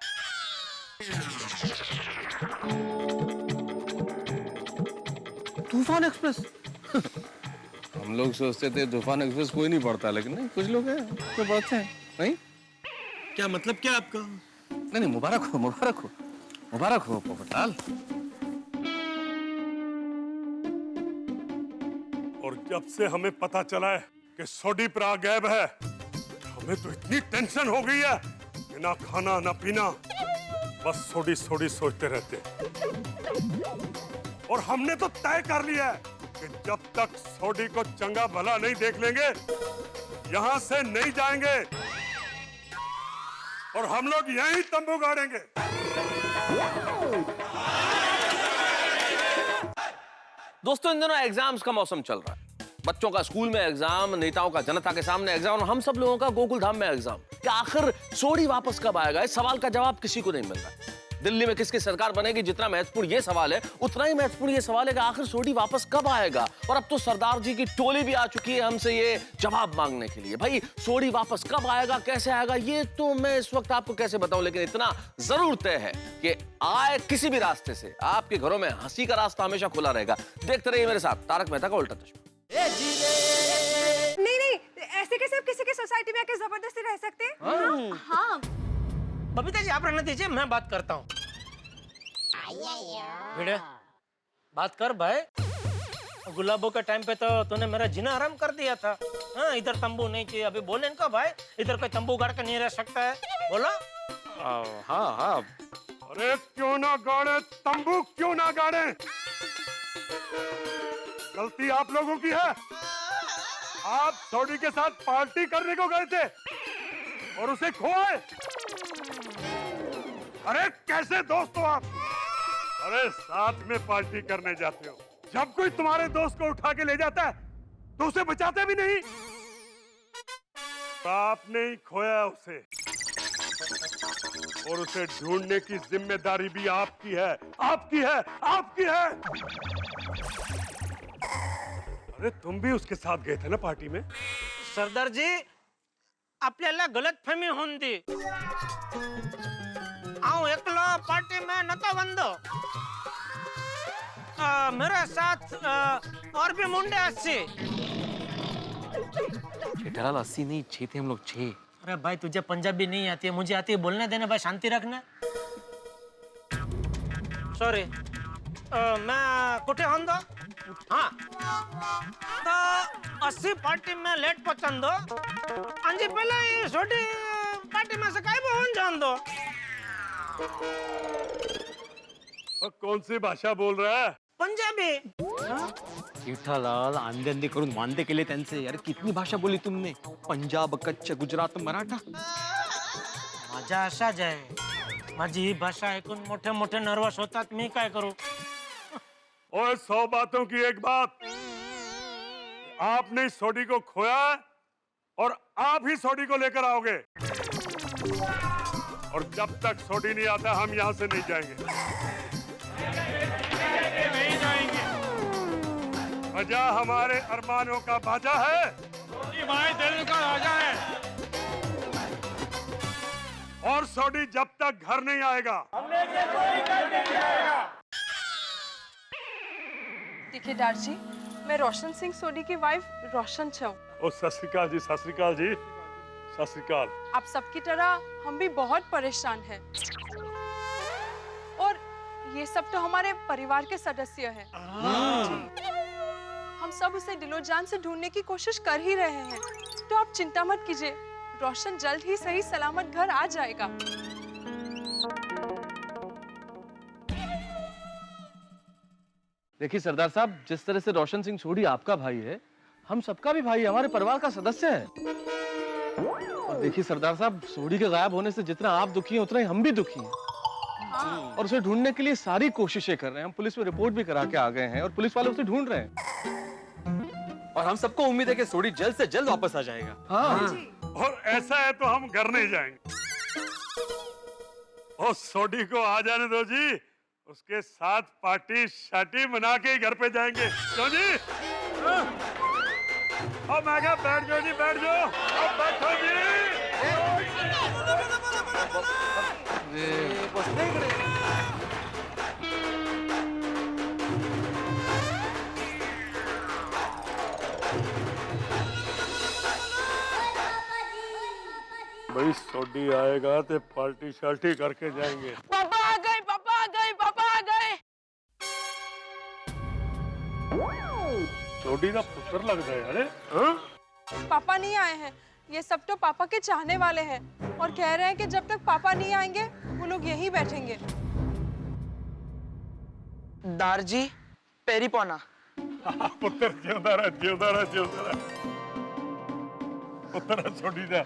तूफान एक्सप्रेस? हम लोग सोचते थे तूफान एक्सप्रेस कोई नहीं पढ़ता, लेकिन नहीं, कुछ लोग हैं जो पढ़ते हैं। नहीं क्या मतलब क्या आपका? नहीं, मुबारक हो, मुबारक हो, मुबारक हो पोपटलाल। और जब से हमें पता चला है कि सोडी प्रा गायब है, हमें तो इतनी टेंशन हो गई है कि ना खाना ना पीना, बस सोडी सोडी सोचते रहते। और हमने तो तय कर लिया है कि जब तक सोडी को चंगा भला नहीं देख लेंगे, यहाँ से नहीं जाएंगे और हम लोग यहीं तंबू गाड़ेंगे। दोस्तों, इन दिनों एग्जाम्स का मौसम चल रहा है। बच्चों का स्कूल में एग्जाम, नेताओं का जनता के सामने एग्जाम, और हम सब लोगों का गोकुलधाम में एग्जाम। कि आखिर सोडी वापस कब आएगा? इस सवाल का जवाब किसी को नहीं मिल रहा है। दिल्ली में किसकी सरकार बनेगी, जितना महत्वपूर्ण ये सवाल है, उतना ही महत्वपूर्ण ये सवाल है कि आखिर सोडी वापस कब आएगा। और अब तो सरदार जी की टोली भी आ चुकी है हमसे ये जवाब मांगने के लिए। भाई, सोडी वापस कब आएगा, कैसे आएगा, ये तो मैं इस वक्त आपको कैसे बताऊं, लेकिन इतना जरूर तय है कि आए किसी भी रास्ते से, आपके घरों में हंसी का रास्ता हमेशा खुला रहेगा। देखते रहिए मेरे साथ तारक मेहता का उल्टा चश्मा। नहीं, ऐसे कैसे आप किसी के सोसाइटी में आके जबरदस्ती रह सकते हैं? हाँ। बबीता जी, आप रहने दीजिए, मैं बात करता हूँ। भिड़े, बात कर भाई। गुलाबों के टाइम पे तो तूने मेरा जीना आराम कर दिया था। हाँ, इधर तंबू नहीं चाहिए। अभी बोले इनको भाई, इधर कोई तंबू गाड़ के नहीं रह सकता है। बोला? हाँ हाँ। अरे क्यों ना गाड़े तंबू, क्यों ना गाड़े? गलती आप लोगों की है। आप सोडी के साथ पार्टी करने को गए थे और उसे खोए। अरे कैसे दोस्त हो आप? अरे साथ में पार्टी करने जाते हो, जब कोई तुम्हारे दोस्त को उठा के ले जाता है तो उसे बचाते भी नहीं। आपने ही खोया उसे, और उसे ढूंढने की जिम्मेदारी भी आपकी है, आपकी है, आपकी है। अरे तुम भी उसके साथ गए थे ना पार्टी में? सरदार जी, आपल्याला गलतफहमी होऊन दी। आओ एकलो पार्टी में नता बंदो। मेरे साथ और भी मुंडे अच्छे। जेठालाल 80 नहीं 6 थे हम लोग, 6। अरे भाई तुझे पंजाबी नहीं आती है, मुझे आती है, बोलने देना भाई, शांति रखना। सॉरी, मैं कुठे होंदो? हाँ, तो 80 पार्टी में लेट पहुंचंदो। अंजी पहले ये छोटी पार्टी में से काहे पहुंच जांदो? कौन सी भाषा बोल रहा है? पंजाबी। जेठालाल आंधे आंधे करून वांदे केले त्यांचे। यार कितनी भाषा बोली तुमने? पंजाब, कच्छ, गुजरात, मराठा। माझा असाच आहे, माझी ही भाषा ऐकून मोठे मोठे नर्वस होतात, मी काय करू? और 100 बातों की एक बात, आपने सोडी को खोया और आप ही सोडी को लेकर आओगे, और जब तक सोडी नहीं आता हम यहाँ से नहीं जाएंगे। नहीं जाएंगे। बजा हमारे अरमानों का बाजा है, भाई दिल का राजा है, और सोडी जब तक घर नहीं आएगा देखिए डैड जी, मैं रोशन सिंह सोडी की वाइफ रोशन छऊ। ओ सत श्री अकाल जी, सत श्री अकाल जी, सत श्री अकाल। आप सबकी तरह हम भी बहुत परेशान हैं, और ये सब तो हमारे परिवार के सदस्य हैं। हम सब उसे दिलो जान से ढूंढने की कोशिश कर ही रहे हैं, तो आप चिंता मत कीजिए, रोशन जल्द ही सही सलामत घर आ जाएगा। देखिए सरदार साहब, जिस तरह से रोशन सिंह सोडी आपका भाई है, हम सबका भी भाई है, हमारे परिवार का सदस्य है। और देखिए सरदार साहब, सोडी के गायब होने से जितना आप दुखी हैं उतना ही हम भी दुखी हैं। और उसे ढूंढने के लिए सारी कोशिशें कर रहे हैं। हम पुलिस में रिपोर्ट भी करा के आ गए हैं और पुलिस वाले उसे ढूंढ रहे हैं। और हम सबको उम्मीद है कि सोडी जल्द से जल्द वापस आ जाएगा। हाँ। और ऐसा है तो हम घर नहीं जाएंगे। और सोडी को आ जाने दो जी, उसके साथ पार्टी शाटी बना के ही घर पे जाएंगे। क्यों जी? अब मैं क्या, बैठ जाओ जी, बैठ जाओ, अब बैठो जी। भाई सोडी आएगा तो पार्टी शाल्टी करके जाएंगे। पापा आ गए, पापा आ गए, पापा आ गए। सोडी का पुत्र लगता है। अरे हाँ? पापा नहीं आए हैं, ये सब तो पापा के चाहने वाले हैं, और कह रहे हैं कि जब तक पापा नहीं आएंगे वो लोग यहीं बैठेंगे। दारजी पेरी पौना। पुत्र जिंदा रह, जिंदा रह, जिंदा रह। पुत्र सोडी दा।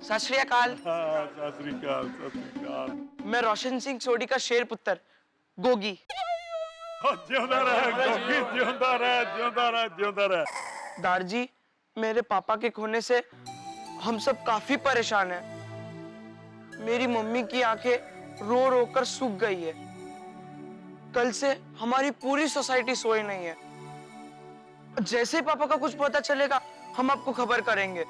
सत श्री अकाल। हाँ, सत श्री अकाल, सत श्री अकाल। मैं रोशन सिंह सोडी का शेर पुत्र गोगी। जिंदा रह गोगी, जिंदा रह, जिंदा रह, जिंदा रह। दारजी, मेरे पापा के खोने से हम सब काफी परेशान हैं। मेरी मम्मी की आंखें रो रो कर सूख गई है। कल से हमारी पूरी सोसाइटी सोई नहीं है। जैसे ही पापा का कुछ पता चलेगा हम आपको खबर करेंगे।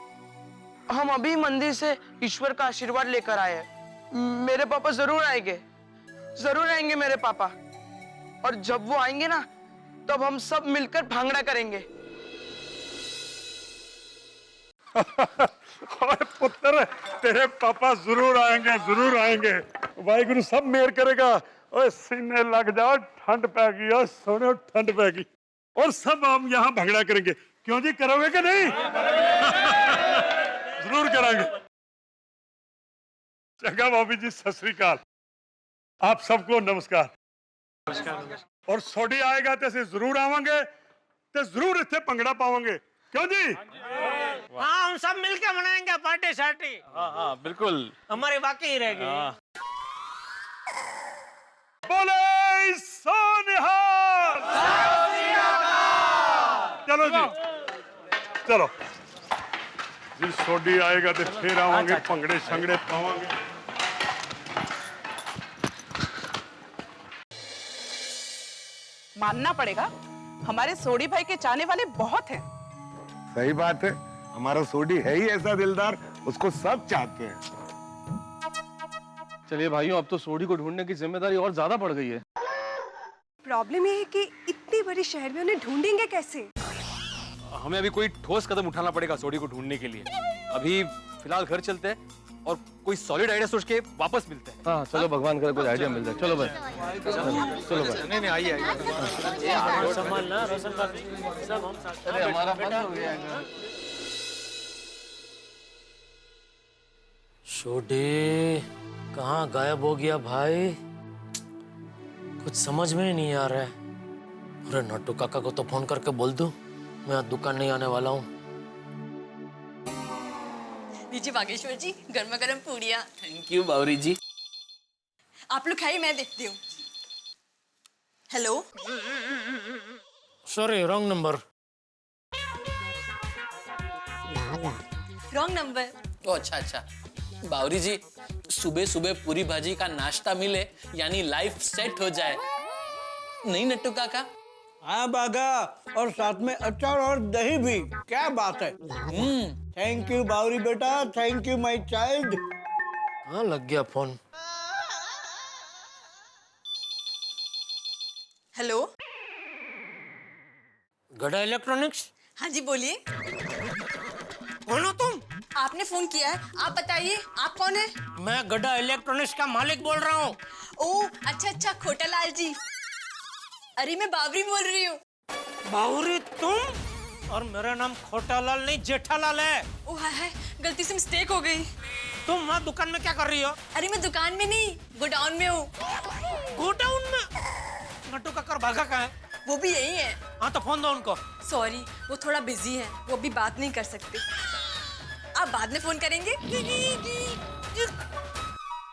हम अभी मंदिर से ईश्वर का आशीर्वाद लेकर आए हैं। मेरे पापा जरूर आएंगे, जरूर आएंगे मेरे पापा। और जब वो आएंगे ना, तब हम सब मिलकर भांगड़ा करेंगे। पुत्र, तेरे पापा जरूर आएंगे, जरूर आएंगे। वाहिगुरु सब मेहर करेगा। ओए सीने लग जाओ, ठंड पै गई, और सोने ठंड पै गई, और सब हम यहाँ भंगड़ा करेंगे। क्यों जी, करोगे कि नहीं? जरूर करांगे। चंगा भाभी जी, सत श्री अकाल। आप सबको नमस्कार। और सोडी आएगा तो जरूर आवांगे, तो जरूर इतने भंगड़ा पाओगे, क्यों जी? हाँ, हम सब मिलके मनाएंगे पार्टी शार्टी। हाँ बिल्कुल, हमारी वाकई रहेगी। बोले सोनिहाल। चलो जी, चलो जी, सोडी आएगा तो फिर आवांगे, भंगड़े शंगड़े पावांगे। मानना पड़ेगा, हमारे सोडी भाई के चाहने वाले बहुत हैं। सही बात है, हमारा सोडी है ही ऐसा दिलदार, उसको सब चाहते हैं। चलिए भाइयों, अब तो सोडी को ढूंढने की जिम्मेदारी और ज्यादा बढ़ गई है। प्रॉब्लम ये है कि इतनी बड़ी शहर में उन्हें ढूंढेंगे कैसे? हमें अभी कोई ठोस कदम उठाना पड़ेगा सोडी को ढूंढने के लिए। अभी फिलहाल घर चलते हैं और कोई सॉलिड आइडिया सोच के वापस मिलते हैं। हाँ चलो, भगवान करे कोई आइडिया मिल जाए। चलो भाई, चलो भाई। नहीं आइए संभालना रोशन भाभी, सब हम साथ। अरे हमारा बंद हो गया। छोटे कहाँ गायब हो गया भाई? कुछ समझ में ही नहीं आ रहा है। अरे नट्टू काका को तो फोन करके बोल दूं मैं आज दुकान नहीं आने वाला हूँ। लीजिए बागेश्वर जी, गर्मा गर्म पूड़ियाँ। Thank you Bawri ji. आप लोग खाइए, मैं देखती हूँ। Hello, sorry wrong number. Wrong number. ओ अच्छा, बावरी जी, सुबह सुबह पूरी भाजी का नाश्ता मिले यानी लाइफ सेट हो जाए, नहीं नट्टू काका? हाँ बागा, और साथ में अचार और दही भी, क्या बात है। थैंक यू बावरी बेटा, थैंक यू माय चाइल्ड। हाँ लग गया फोन। हेलो, गड़ा इलेक्ट्रॉनिक्स। हाँ जी बोलिए। कौन हो तुम? आपने फोन किया है, आप बताइए आप कौन है? मैं गड़ा इलेक्ट्रॉनिक्स का मालिक बोल रहा हूँ। ओह अच्छा, खोटालाल जी। अरे मैं बावरी बोल रही हूँ। बावरी तुम? और मेरा नाम खोटालाल नहीं जेठालाल है। ओह हाय, गलती से मिस्टेक हो गई। तुम वहाँ दुकान में क्या कर रही हो? अरे मैं दुकान में नहीं, गोडाउन में हूँ। गोडाउन में? नट्टू काका भागा कहाँ है? वो भी यही है। हाँ तो फोन दो उनको। सॉरी, वो थोड़ा बिजी है, वो अभी बात नहीं कर सकते। आप बाद में फोन करेंगे।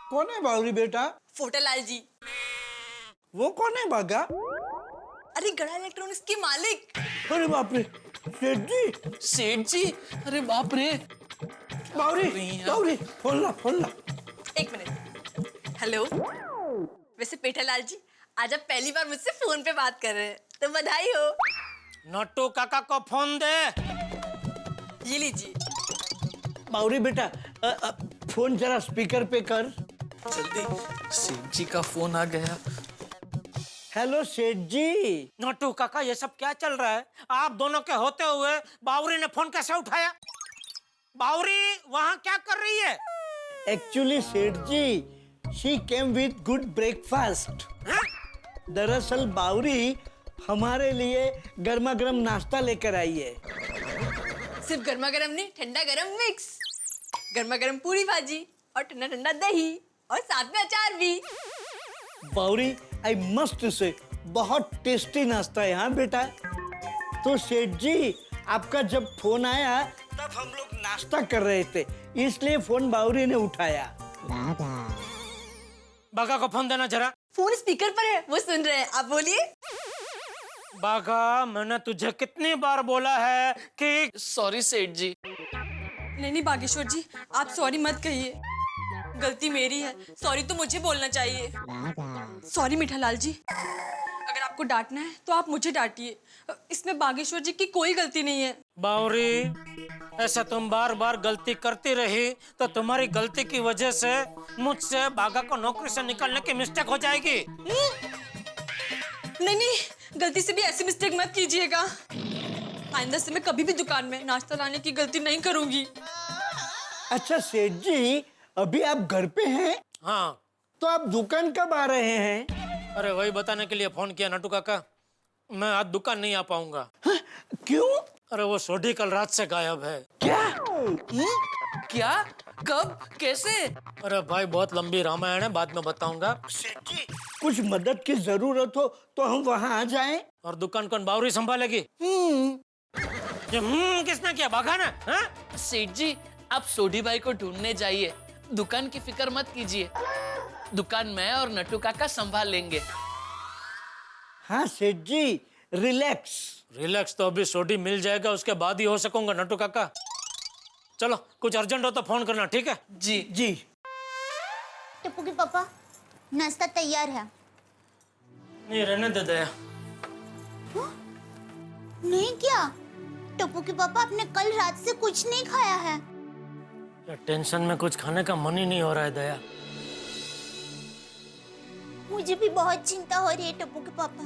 कौन है बावरी बेटा? फोटालाल जी। वो कौन है बागा? अरे गड़ा इलेक्ट्रॉनिक्स के मालिक। अरे बाप रे, सेठ जी। सेठ जी? अरे बाप रे। बावरी, फोन ला। एक मिनट। हेलो, वैसे पेठालाल जी, आज आप पहली बार मुझसे फोन पे बात कर रहे हैं, तो बधाई हो। नट्टू काका को फोन दे। ये लीजिए। बावरी बेटा, फोन जरा स्पीकर पे कर। जल्दी, सेठ जी का फोन आ गया। हेलो सेठ जी। नट्टू काका, ये सब क्या चल रहा है? आप दोनों के होते हुए बावरी ने फोन कैसे उठाया? बावरी वहाँ क्या कर रही है? एक्चुअली सेठ जी, she came with good breakfast. दरअसल बावरी हमारे लिए गर्मा गर्म नाश्ता लेकर आई है। सिर्फ गर्मा गर्म नहीं, ठंडा गरम मिक्स। गर्मा गर्म पूरी भाजी और ठंडा ठंडा दही और साथ में अचार भी। बावरी, आई मस्ट से बहुत टेस्टी नाश्ता है। हाँ बेटा, तो सेठ जी आपका जब फोन आया तब हम लोग नाश्ता कर रहे थे, इसलिए फोन बावरी ने उठाया। बागा को फोन देना जरा। फोन स्पीकर पर है, वो सुन रहे हैं, आप बोलिए। बागा, मैंने तुझे कितनी बार बोला है कि सॉरी सेठ जी। नहीं बागेश्वर जी, आप सॉरी मत कहिए, गलती मेरी है। सॉरी तो मुझे बोलना चाहिए। सॉरी मीठालाल जी, अगर आपको डांटना है तो आप मुझे डांटिए, इसमें बागेश्वर जी की कोई गलती नहीं है। बावरी, ऐसा तुम बार बार गलती करती रही तो तुम्हारी गलती की वजह से मुझसे बागा को नौकरी से निकालने की मिस्टेक हो जाएगी। नहीं, गलती से भी ऐसी मिस्टेक मत कीजिएगा। आइंदा से मैं कभी भी दुकान में नाश्ता लाने की गलती नहीं करूंगी। अच्छा सेठ जी, अभी आप घर पे हैं? हाँ। तो आप दुकान कब आ रहे हैं? अरे वही बताने के लिए फोन किया नट्टू काका, मैं आज दुकान नहीं आ पाऊंगा। क्यों? अरे वो सोडी कल रात से गायब है। क्या? कब? कैसे? अरे भाई बहुत लंबी रामायण है, बाद में बताऊंगा। कुछ मदद की जरूरत हो तो हम वहाँ आ जाएं? और दुकान कौन बावरी संभालेगी? ये किसने किया? भागा ना? हाँ? सेठ जी, आप सोढ़ी भाई को ढूंढने जाइए, दुकान की फिक्र मत कीजिए, दुकान मैं और नट्टू काका संभाल लेंगे। हाँ सेठ जी, रिलैक्स। रिलैक्स तो अभी सोढ़ी मिल जाएगा, उसके बाद ही हो सकूंगा नट्टू काका। चलो, कुछ अर्जेंट हो तो फोन करना, ठीक है? जी जी। टप्पू के पापा, नाश्ता तैयार है। नहीं, रहने दे दया। नहीं क्या? टप्पू के पापा, आपने कल रात से कुछ नहीं खाया है। टेंशन में कुछ खाने का मन ही नहीं हो रहा है दया। मुझे भी बहुत चिंता हो रही है टप्पू के पापा।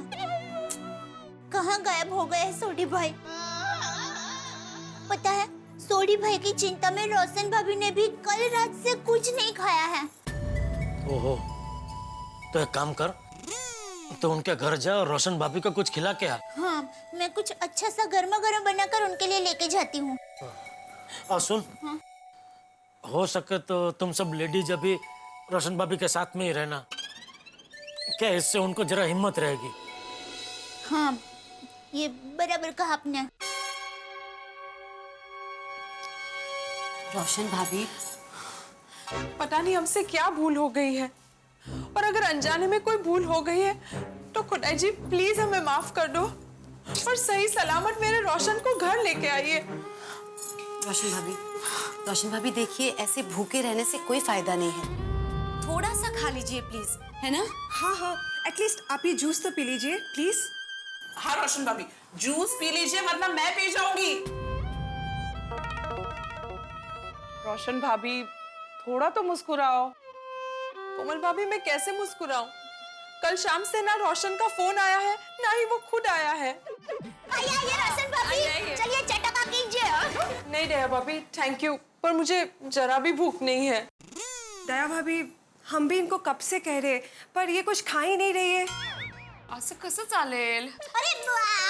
कहाँ गायब हो गए सोढ़ी भाई? पता है, सोढ़ी भाई की चिंता में रोशन भाभी ने भी कल रात से कुछ नहीं खाया है। ओहो, तो एक काम कर, तो उनके घर जा और रोशन भाभी को कुछ खिला के आ। हाँ, मैं कुछ अच्छा सा गर्मा गर्म बनाकर उनके लिए लेके जाती हूँ। और सुन, हाँ? हो सके तो तुम सब लेडीज अभी रोशन भाभी के साथ में ही रहना, क्या इससे उनको जरा हिम्मत रहेगी। हाँ, ये बराबर कहा आपने। रोशन भाभी, पता नहीं हमसे क्या भूल हो गई है, और अगर अनजाने में कोई भूल हो गई है तो खुदाई जी प्लीज हमें माफ कर दो और सही सलामत मेरे रोशन को घर लेके आइए। रोशन भाभी देखिए, ऐसे भूखे रहने से कोई फायदा नहीं है, थोड़ा सा खा लीजिए प्लीज, है ना? हाँ हाँ, एटलीस्ट आप ये जूस तो पी लीजिए प्लीज। हाँ रोशन भाभी, जूस पी लीजिए वरना मैं पी जाऊंगी। रोशन भाभी, थोड़ा तो मुस्कुराओ। कोमल भाभी, मैं कैसे मुस्कुराऊं? कल शाम से ना रोशन का फोन आया है, ना ही वो खुद आया है। आइए रोशन भाभी, चलिए चटका कीजिए। नहीं दया भाभी, थैंक यू, पर मुझे जरा भी भूख नहीं है। दया भाभी, हम भी इनको कब से कह रहे, पर ये कुछ खा ही नहीं रही है। असं कसं चालेल? अरे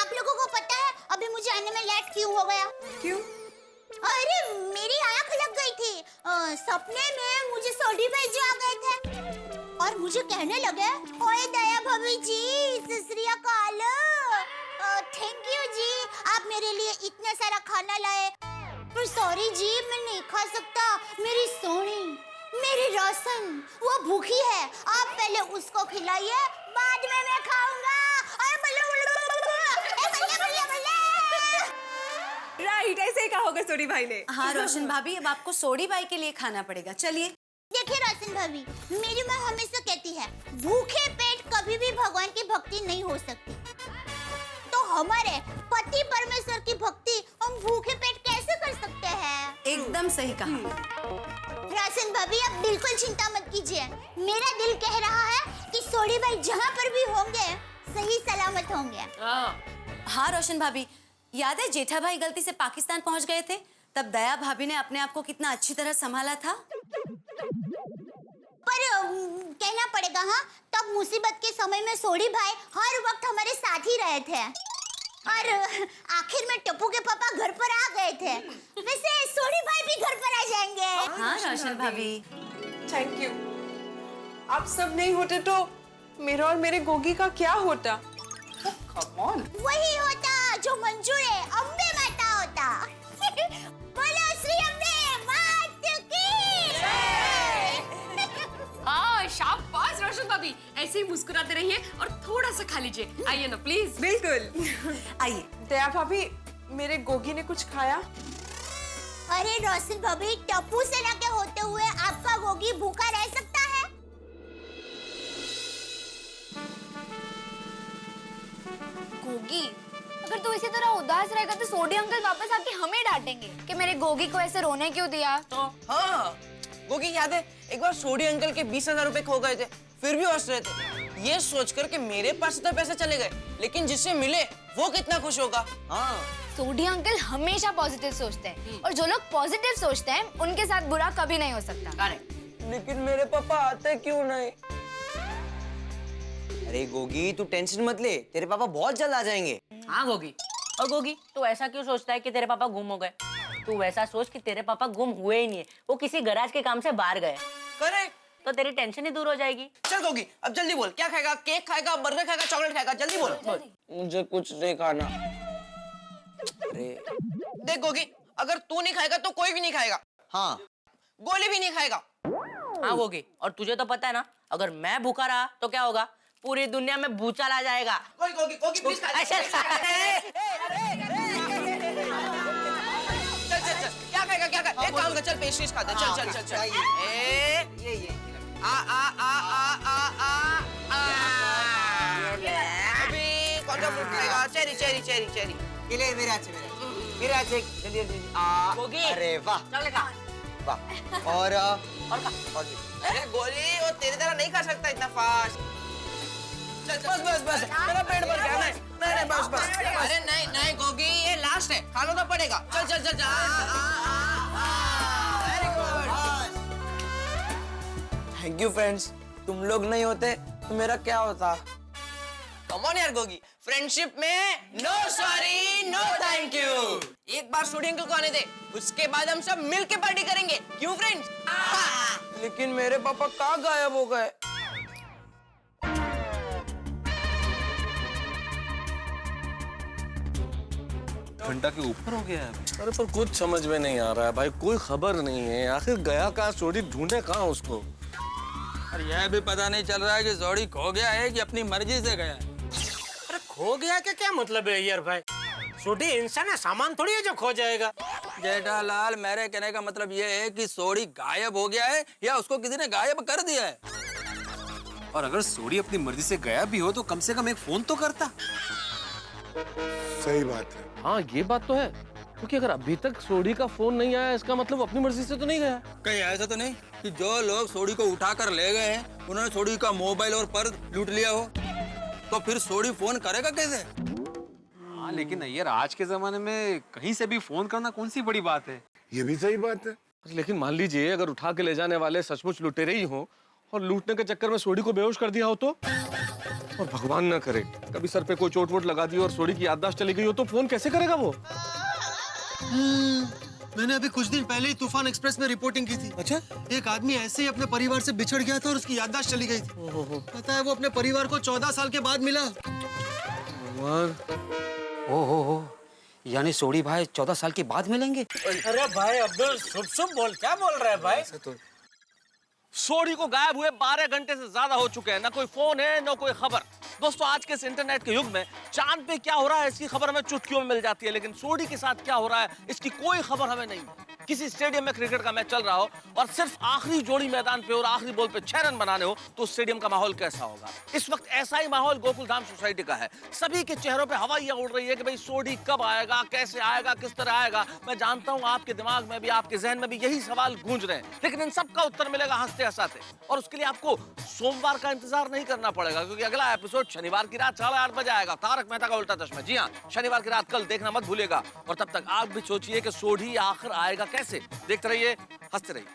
आप लोगों को पता है अभी मुझे आने में लेट क्यों हो गया? क्यों? अरे मेरी आंख लग गई थी। सपने में मुझे सोढ़ी भाई जी आ गए थे और मुझे कहने लगे, ओए दया भाभी जी, सत श्री अकाल, थैंक यू जी, आप मेरे लिए इतना सारा खाना लाए, पर सॉरी जी, मैं नहीं खा सकता, मेरी सोनी, मेरी रोशन, वो भूखी है, आप पहले उसको खिलाइए, बाद में मैं खाऊंगा। राइट, ऐसे ही कहा होगा सोढ़ी भाई ने। हाँ रोशन भाभी, अब आपको सोढ़ी भाई के लिए खाना पड़ेगा, चलिए। देखिए रोशन भाभी, मेरी माँ हमेशा कहती है, भूखे पेट कभी भी भगवान की भक्ति नहीं हो सकती। तो हमारे पति परमेश्वर की भक्ति हम भूखे पेट कैसे कर सकते हैं? एकदम सही कहा। रोशन भाभी, आप बिल्कुल चिंता मत कीजिए, मेरा दिल कह रहा है कि सोढ़ी भाई जहाँ पर भी होंगे सही सलामत होंगे। हाँ रोशन भाभी, याद है जेठा भाई गलती से पाकिस्तान पहुंच गए थे, तब दया भाभी ने अपने आप को कितना अच्छी तरह संभाला था। पर कहना पड़ेगा, हाँ, तब मुसीबत के समय में सोढ़ी भाई हर वक्त हमारे साथ ही रहे थे और आखिर में टप्पू के पापा घर पर आ गए थे। वैसे सोढ़ी भाई भी घर पर आ जाएंगे। हाँ रोशन भाभी, थैंक यू। आप सब नहीं होते तो मेरा और मेरे गोगी का क्या होता? वही होता जो मंजूर है, अम्बे माता होता। बोलो श्री अम्बे मात की। हाँ, शाबाश रोशन भाभी, ऐसे ही मुस्कुराते रहिए और थोड़ा सा खा लीजिए, आइए ना प्लीज। बिल्कुल, आइए। दया भाभी, मेरे गोगी ने कुछ खाया? अरे रोशन भाभी, टप्पू सेना के होते हुए आपका गोगी भूखा रह सकता है? गोगी, अगर तू इसी तरह उदास रहेगा तो सोढ़ी अंकल वापस आके हमें डांटेंगे कि मेरे गोगी को ऐसे रोने क्यों दिया। तो हाँ, गोगी याद है एक बार सोढ़ी अंकल के 20,000 रुपए खो गए थे, फिर भी हंस रहे थे, ये सोचकर कि मेरे पास तो पैसे चले गए, लेकिन जिससे मिले वो कितना खुश होगा। हाँ, सोढ़ी अंकल हमेशा पॉजिटिव सोचते हैं और जो लोग पॉजिटिव सोचते हैं उनके साथ बुरा कभी नहीं हो सकता। लेकिन मेरे पापा आते क्यों नहीं? अरे गोगी, तू टेंशन मत ले, तेरे पापा बहुत जल्द आ जाएंगे। हाँ गोगी, और गोगी तू ऐसा क्यों सोचता है कि तेरे पापा गुम हो गए? तू वैसा सोच कि तेरे पापा गुम हुए ही नहीं है, वो किसी गैराज के काम से बाहर गए। करेक्ट, तो तेरी टेंशन ही दूर हो जाएगी। चल गोगी, अब जल्दी बोल, क्या खाएगा? केक खाएगा, बर्गर खाएगा, चॉकलेट खाएगा? जल्दी बोल। मुझे कुछ नहीं खाना। अरे देख गोगी, अगर तू नहीं खाएगा तो कोई भी नहीं खाएगा। हाँ, गोली भी नहीं खाएगा। हाँ गोगी, और तुझे तो पता है ना, अगर मैं भूखा रहा तो क्या होगा? पूरी दुनिया में भूचाल आ जाएगा। गोगी प्लीज खा ले। चल क्या खाएगा? क्या खाएगा? एक काम कर, चल पेस्ट्रीज खाते। चल ये अभी कौन सा फ्रूट खाएगा? चेरी। ये ले मेरे हाथ से जल्दी। गोगी, अरे वाह, चल खा। वाह। और अरे गोली, वो तेरी तरह नहीं खा सकता इतना फास्ट। चल बस, मेरा पेट भर गया। नहीं बस। अरे नहीं गोगी, ये लास्ट है, खाना तो पड़ेगा। चल। Very good. Thank you friends, तुम लोग नहीं होते तो मेरा क्या होता? कम ऑन यार गोगी, फ्रेंडशिप में no sorry no thank you. एक बार सोडी अंकल को आने दे, उसके बाद हम सब मिल के पार्टी करेंगे। क्यों फ्रेंड्स? लेकिन मेरे पापा कहाँ गायब हो गए? घंटा के ऊपर हो गया है। अरे पर कुछ समझ में नहीं आ रहा है भाई, कोई खबर नहीं है। आखिर गया कहाँ? सोडी ढूंढे कहाँ उसको? और यह भी पता नहीं चल रहा है कि सोडी खो गया है कि अपनी मर्जी से गया है। अरे खो गया का क्या मतलब है यार भाई? सोडी इंसान है, सामान थोड़ी है जो खो जाएगा। जेठालाल, मेरे कहने का मतलब ये है कि सोडी गायब हो गया है या उसको किसी ने गायब कर दिया है। और अगर सोडी अपनी मर्जी से गया भी हो तो कम से कम एक फोन तो करता। सही बात है। हाँ ये बात तो है, क्योंकि अगर अभी तक सोडी का फोन नहीं आया, इसका मतलब अपनी मर्जी से तो नहीं गया। कहीं ऐसा तो नहीं कि जो लोग सोडी को उठाकर ले गए हैं उन्होंने सोडी का मोबाइल और पर्स लूट लिया हो? तो फिर सोडी फोन करेगा कैसे? हाँ लेकिन यार, आज के जमाने में कहीं से भी फोन करना कौन सी बड़ी बात है? ये भी सही बात है। लेकिन मान लीजिए अगर उठा के ले जाने वाले सचमुच लुटेरे ही हो और लूटने के चक्कर में सोडी को बेहोश कर दिया हो तो? और भगवान ना करे कभी सर पे कोई चोट वोट लगा दी और सोडी की याददाश्त चली गई हो तो फोन कैसे करेगा वो? मैंने अभी कुछ दिन पहले ही तूफान एक्सप्रेस में रिपोर्टिंग की थी। अच्छा? एक आदमी ऐसे ही अपने परिवार से बिछड़ गया था और उसकी याददाश्त चली गई थी। पता है वो अपने परिवार को 14 साल के बाद मिला। ओहो, यानी सोडी भाई 14 साल के बाद मिलेंगे? अरे भाई अब्दुल, शुभ बोल, क्या बोल रहा है भाई? सोडी को गायब हुए 12 घंटे से ज्यादा हो चुके हैं, ना कोई फोन है ना कोई खबर। दोस्तों, आज के इस इंटरनेट के युग में चांद पे क्या हो रहा है इसकी खबर हमें चुटकियों में मिल जाती है, लेकिन सोडी के साथ क्या हो रहा है इसकी कोई खबर हमें नहीं। किसी स्टेडियम में क्रिकेट का मैच चल रहा हो और सिर्फ आखिरी जोड़ी मैदान पे और आखिरी बॉल पे 6 रन बनाने हो तो स्टेडियम का माहौल कैसा होगा? इस वक्त ऐसा ही माहौल गोकुलधाम सोसाइटी का है। सभी के चेहरों पे हवाइयां उड़ रही है कि भाई सोडी कब आएगा, कैसे आएगा, किस तरह आएगा। मैं जानता हूं आपके दिमाग में भी, आपके जहन में भी यही सवाल गूंज रहे हैं, लेकिन इन सब का उत्तर मिलेगा हंसते हंसाते। और उसके लिए आपको सोमवार का इंतजार नहीं करना पड़ेगा, क्योंकि अगला एपिसोड शनिवार की रात 8:30 बजे आएगा, तारक मेहता का उल्टा चश्मा। जी हाँ, शनिवार की रात कल देखना मत भूलिएगा। और तब तक आप भी सोचिए कि सोडी आखिर आएगा कैसे। देखते रहिए, हंसते रहिए।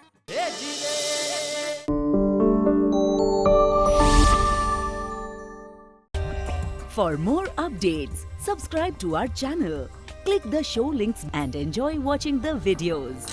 For more updates, subscribe to our channel, click the show links and enjoy watching the videos.